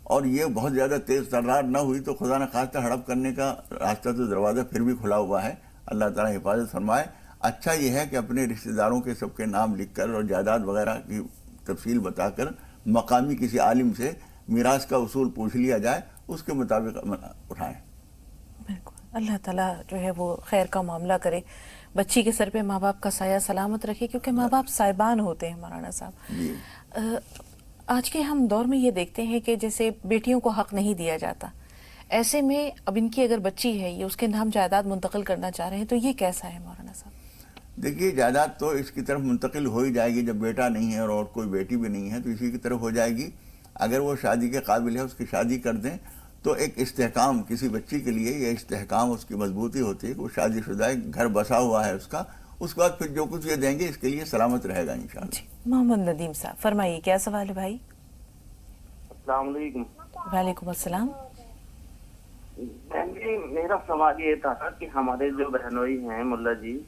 B: اور یہ بہت زیادہ تیز ترار نہ ہوئی تو خدا نخواستہ ہڑپ کرنے کا راستہ تو دروازہ پھر بھی کھلا ہوا ہے۔ اللہ تعالیٰ حفاظت فرمائے۔ اچھا یہ ہے کہ اپنے رشتہ داروں کے سب کے نام لکھ کر اور جائیداد وغیرہ کی تفصیل بتا کر مقامی کسی عالم سے میراث کا اصول پوچھ لیا جائے، اس کے مطابق اٹھائیں۔
A: بالکل، اللہ تعالیٰ جو ہے وہ خیر کا معاملہ کرے، بچی کے سر پہ ماں باپ کا سایہ سلامت رکھے، کیونکہ ماں باپ صاحبان ہوتے ہیں مولانا صاحب۔
B: جی،
A: آج کے ہم دور میں یہ دیکھتے ہیں کہ جیسے بیٹیوں کو حق نہیں دیا جاتا، ایسے میں اب ان کی اگر بچی ہے، یہ اس کے نام جائیداد منتقل کرنا چاہ رہے ہیں، تو یہ کیسا ہے مولانا صاحب؟
B: دیکھیے، جائیداد تو اس کی طرف منتقل ہو ہی جائے گی، جب بیٹا نہیں ہے اور کوئی بیٹی بھی نہیں ہے تو اسی کی طرف ہو جائے گی۔ اگر وہ شادی کے قابل ہے، اس کی شادی کر دیں تو ایک استحکام کسی بچی کے لیے، یہ استحکام اس کی مضبوطی ہوتی ہے کہ وہ شادی شدہ ہے، گھر بسا ہوا ہے اس کا، اس کے بعد پھر جو کچھ یہ دیں گے اس کے لیے سلامت رہے گا انشاءاللہ۔
A: جی، محمد ندیم صاحب فرمائیے، کیا سوال ہے بھائی؟
G: السلام علیکم۔
A: وعلیکم السلام۔
G: بہن جی، میرا سوال یہ تھا کہ ہمارے جو بہنوئی ہیں ملا جی،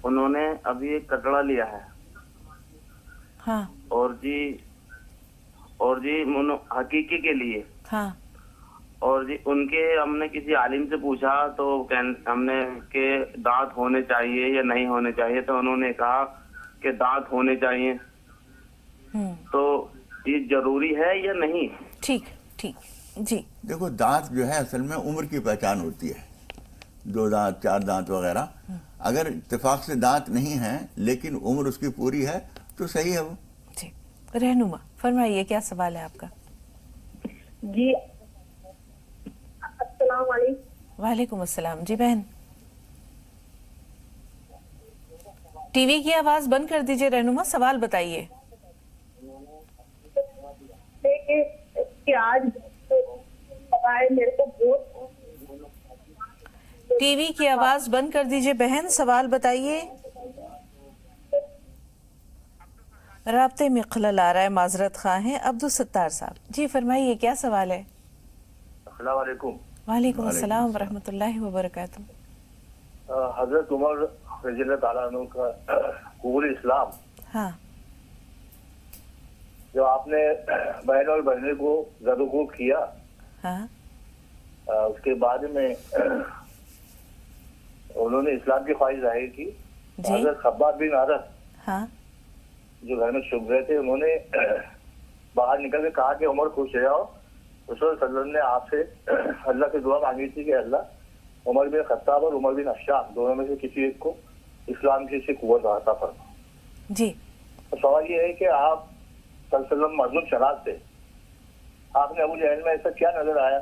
G: انہوں نے ابھی ایک کٹڑا لیا ہے،
A: ہاں،
G: اور جی حقیقی کے لیے،
A: ہاں،
G: اور جی ان کے ہم نے کسی عالم سے پوچھا تو ہم نے کہ دانت ہونے چاہیے یا نہیں ہونے چاہیے، تو انہوں نے کہا کہ دانت ہونے چاہیے، تو یہ ضروری ہے یا نہیں؟
A: ٹھیک ٹھیک، جی۔
B: دیکھو، دانت جو ہے اصل میں عمر کی پہچان ہوتی ہے، 2 دانت 4 دانت وغیرہ، اگر اتفاق سے دانت نہیں ہیں لیکن عمر اس کی پوری ہے تو صحیح ہے وہ۔
A: جی، رہنما فرمائیے، کیا سوال ہے آپ کا؟
E: جی السلام علیکم۔
A: وعلیکم السلام۔ جی بہن، ٹی وی کی آواز بند کر دیجئے رہنما، سوال بتائیے۔
E: کہ آج میرے کو بہت،
A: ٹی وی کی آواز بند کر دیجئے بہن، سوال بتائیے۔ رابطے میں خلل آ رہا ہے، معذرت خواہ ہیں عبدالستار صاحب۔ جی فرمائیے، کیا سوال ہے؟
H: السلام علیکم۔
A: وعلیکم السلام ورحمۃ اللہ وبرکاتہ۔
H: حضرت عمر رضی اللہ تعالیٰ عنہ کا قبول اسلام،
A: ہاں،
H: جو آپ نے بہن اور بہنیں کو زد و کوب کیا،
A: ہاں،
H: اس کے بعد میں انہوں نے اسلام کی خواہش ظاہر کی۔
A: جی،
H: حضرت خباب بن عرت
A: ہاں،
H: جو گھر میں چھپ گئے تھے، انہوں نے باہر نکل کے کہا کہ عمر خوش رہو۔ رسول صلی اللہ علیہ وسلم نے آپ سے اللہ سے دعا مانگی تھی کہ اللہ عمر بن خطاب اور عمر بن عشاق دونوں میں سے کسی ایک کو اسلام کی سے قوت عطا فرما۔
A: جی،
H: سوال یہ ہے کہ آپ صلی اللہ علیہ وسلم مظلوم شناس تھے، آپ نے ابو جہل میں ایسا کیا نظر آیا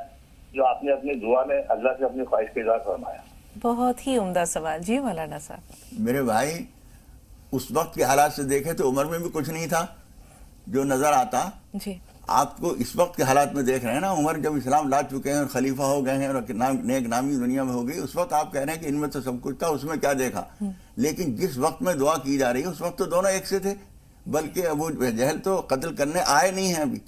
H: جو آپ نے اپنی دعا میں اللہ سے اپنی خواہش کا اظہار فرمایا؟
A: بہت ہی عمدہ سوال۔ جی مولانا صاحب۔
B: میرے بھائی، اس وقت کے حالات سے دیکھے تو عمر میں بھی کچھ نہیں تھا جو نظر آتا۔
A: جی،
B: آپ کو اس وقت کے حالات میں دیکھ رہے ہیں نا، عمر جب اسلام لا چکے ہیں اور خلیفہ ہو گئے ہیں اور نیک نامی دنیا میں ہو گئی، اس وقت آپ کہہ رہے ہیں کہ ان میں تو سب کچھ تھا، اس میں کیا دیکھا؟ لیکن جس وقت میں دعا کی جا رہی ہے اس وقت تو دونوں ایک سے تھے، بلکہ ابو جہل تو قتل کرنے آئے نہیں ہیں ابھی،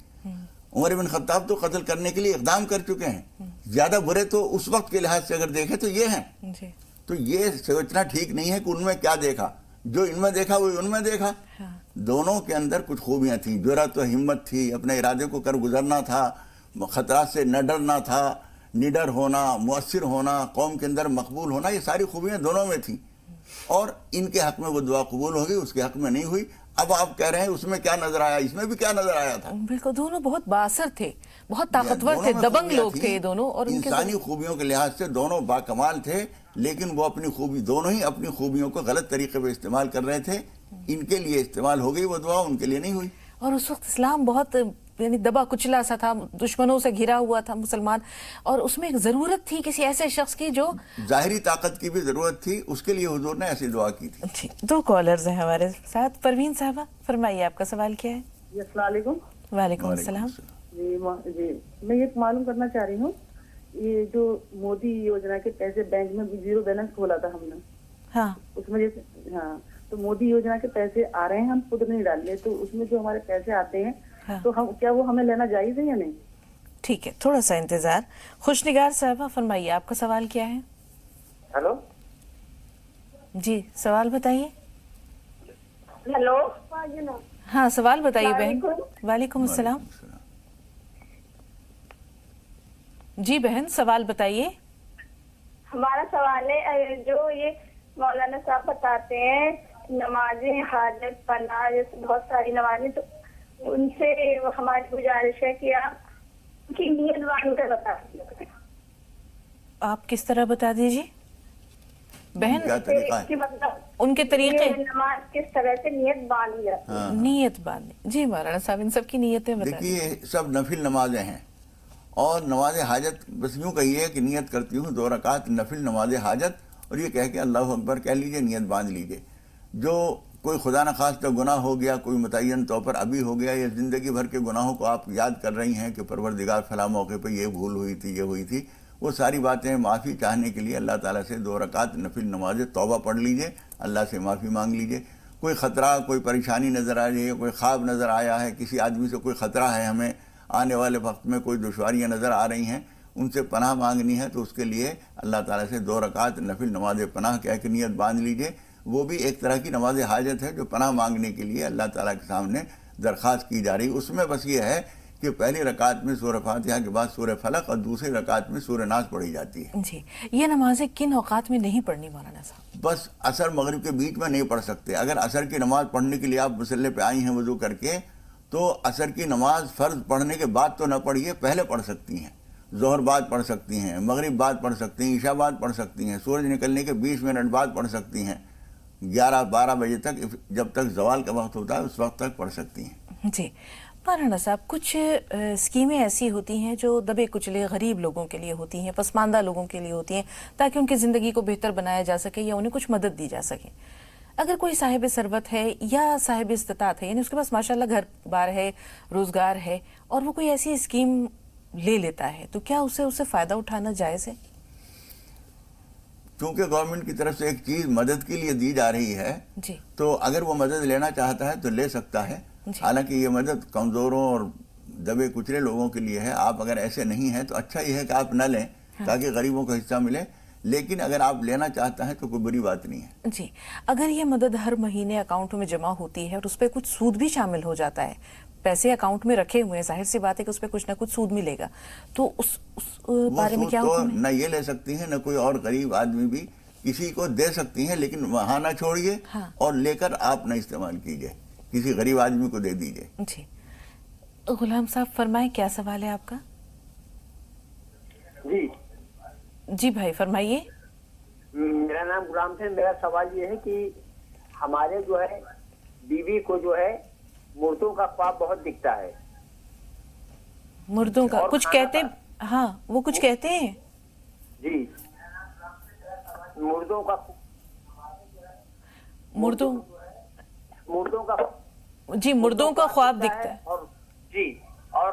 B: عمر بن خطاب تو قتل کرنے کے لیے اقدام کر چکے ہیں. زیادہ برے تو اس وقت کے لحاظ سے اگر دیکھیں تو یہ ہیں. تو یہ سوچنا ٹھیک نہیں ہے کہ ان میں کیا دیکھا، جو ان میں دیکھا وہ ان میں دیکھا. دونوں کے اندر کچھ خوبیاں تھیں، جرأت و ہمت تھی، اپنے ارادے کو کر گزرنا تھا، خطرات سے نہ ڈرنا تھا، نڈر ہونا، مؤثر ہونا، قوم کے اندر مقبول ہونا، یہ ساری خوبیاں دونوں میں تھیں. اور ان کے حق میں وہ دعا قبول ہوگی، اس کے حق میں نہیں ہوئی. اب آپ کہہ رہے ہیں اس میں کیا نظر آیا، اس میں بھی کیا نظر آیا تھا.
A: بالکل، دونوں بہت بااثر تھے، بہت طاقتور تھے، دبنگ لوگ تھے دونوں. اور
B: انسانی خوبیوں کے لحاظ سے دونوں باکمال تھے، لیکن وہ دونوں ہی اپنی خوبیوں کو غلط طریقے پہ استعمال کر رہے تھے. ان کے لیے استعمال ہو گئی وہ دعا، ان کے لیے نہیں ہوئی.
A: اور اس وقت اسلام بہت یعنی دبا کچلا سا تھا، دشمنوں سے گھرا ہوا تھا مسلمان، اور اس میں ایک ضرورت تھی کسی ایسے شخص کی جو
B: ظاہری طاقت کی بھی ضرورت تھی، اس کے لیے حضور نے ایسی دعا کی تھی.
A: جی، 2 کالرز ہیں ہمارے ساتھ. پروین صاحبہ فرمائیے، آپ کا سوال کیا ہے؟
I: جی السلام علیکم.
A: وعلیکم السلام.
I: جی میں یہ معلوم کرنا چاہ رہی ہوں، یہ جو مودی یوجنا کے پیسے بینک میں زیرو بیلنس کھولا تھا ہم نے،
A: ہاں
I: اس میں جیسے تو مودی یوجنا کے پیسے آ رہے ہیں، ہم خود نہیں ڈال رہے، تو اس میں جو ہمارے پیسے آتے ہیں تو ہم کیا وہ ہمیں لینا جائز ہے یا نہیں؟
A: ٹھیک ہے، تھوڑا سا انتظار. خوش نگار صاحبہ فرمائیے، آپ کا سوال کیا ہے؟
J: ہیلو
A: جی سوال بتائیے.
E: ہیلو
A: ہاں سوال بتائیے بہن. وعلیکم السلام. جی بہن سوال بتائیے.
E: ہمارا سوال ہے جو یہ مولانا صاحب بتاتے ہیں نمازیں حاجت پناہ جیسے بہت ساری نمازیں، تو ان سے ہماری گزارش ہے کہ آپ کی نیت بان کر بتا دیجیے.
A: آپ کس طرح بتا دیجیے بہن،
E: مطلب
A: ان کے طریقے،
E: نماز کس طرح سے نیت باندھی جاتی ہے.
A: نیت باندھیں. جی مولانا صاحب ان سب کی نیتیں بتا دیجیے.
B: دیکھیے سب نفل نمازیں ہیں، اور نماز حاجت بس یوں کہیے کہ نیت کرتی ہوں 2 رکعت نفل نماز حاجت، اور یہ کہہ کے اللہ اکبر کہہ لیجئے، نیت باندھ لیجئے. جو کوئی خدا نخواستہ گناہ ہو گیا، کوئی متعین طور پر ابھی ہو گیا، یا زندگی بھر کے گناہوں کو آپ یاد کر رہی ہیں کہ پروردگار فلاں موقع پہ یہ بھول ہوئی تھی، یہ ہوئی تھی، وہ ساری باتیں معافی چاہنے کے لیے اللہ تعالیٰ سے 2 رکعت نفل نماز توبہ پڑھ لیجئے، اللہ سے معافی مانگ لیجئے. کوئی خطرہ، کوئی پریشانی نظر آ رہی ہے، کوئی خواب نظر آیا ہے، کسی آدمی سے کوئی خطرہ ہے، ہمیں آنے والے وقت میں کوئی دشواریاں نظر آ رہی ہیں، ان سے پناہ مانگنی ہے، تو اس کے لیے اللہ تعالیٰ سے 2 رکعت نفل نماز پناہ کہہ کے نیت باندھ لیجئے. وہ بھی ایک طرح کی نماز حاجت ہے جو پناہ مانگنے کے لیے اللہ تعالیٰ کے سامنے درخواست کی جا رہی. اس میں بس یہ ہے کہ پہلی رکعت میں سورہ فاتحہ کے بعد سورہ فلق اور دوسری رکعت میں سورہ ناس پڑھی جاتی ہے.
A: جی، یہ نمازیں کن اوقات میں نہیں پڑھنی مولانا صاحب؟
B: بس عصر مغرب کے بیچ میں نہیں پڑھ سکتے. اگر عصر کی نماز پڑھنے کے لیے آپ مصلی پہ آئی ہیں وضو کر کے، تو عصر کی نماز فرض پڑھنے کے بعد تو نہ پڑھیے، پہلے پڑھ سکتی ہیں. ظہر بعد پڑھ سکتی ہیں، مغرب بعد پڑھ سکتی ہیں، عشاء بعد پڑھ سکتی ہیں، سورج نکلنے کے 20 منٹ بعد پڑھ سکتی ہیں، 11-12 بجے تک، جب تک زوال کا وقت ہوتا ہے اس وقت تک پڑھ سکتی ہیں.
A: جی مولانا صاحب، کچھ اسکیمیں ایسی ہوتی ہیں جو دبے کچلے غریب لوگوں کے لیے ہوتی ہیں، پسماندہ لوگوں کے لیے ہوتی ہیں، تاکہ ان کی زندگی کو بہتر بنایا جا سکے یا انہیں کچھ مدد دی جا سکے. اگر کوئی صاحب ثروت ہے یا صاحب استطاعت ہے، یعنی اس کے پاس ماشاءاللہ گھر بار ہے، روزگار ہے، اور وہ کوئی ایسی اسکیم لے لیتا ہے، تو کیا اسے فائدہ اٹھانا جائز ہے؟
B: کیونکہ گورنمنٹ کی طرف سے ایک چیز مدد کے لیے دی جا رہی ہے،
A: جی،
B: تو اگر وہ مدد لینا چاہتا ہے تو لے سکتا ہے. حالانکہ یہ مدد کمزوروں اور دبے کچلے لوگوں کے لیے ہے. آپ اگر ایسے نہیں ہیں تو اچھا یہ ہے کہ آپ نہ لیں تاکہ غریبوں کا حصہ ملے، لیکن اگر آپ لینا چاہتا ہے تو کوئی بری بات نہیں ہے.
A: جی، اگر یہ مدد ہر مہینے اکاؤنٹ میں جمع ہوتی ہے اور اس پہ کچھ سود بھی شامل ہو جاتا ہے، پیسے اکاؤنٹ میں رکھے ہوئے ہیں، ظاہر سی بات ہے کہ اس پہ کچھ نہ کچھ سود ملے گا، تو اس بارے میں کیا حکم ہے؟
B: نہ یہ لے سکتی ہیں، نہ کوئی اور غریب آدمی بھی کسی کو دے سکتی ہیں، لیکن وہاں نہ چھوڑیے اور لے کر آپ نہ استعمال کیجئے، کسی غریب آدمی کو دے دیجئے.
A: جی غلام صاحب فرمائیں، کیا سوال ہے آپ کا؟ جی بھائی فرمائیے.
J: میرا نام غلام ہے. میرا سوال یہ ہے کہ ہمارے جو ہے بیوی کو جو ہے مردوں کا خواب بہت دکھتا ہے.
A: مردوں کا کچھ کہتے؟ ہاں وہ کچھ کہتے ہیں.
J: جی مردوں کا
A: جی مردوں کا خواب دکھتا ہے.
J: اور جی اور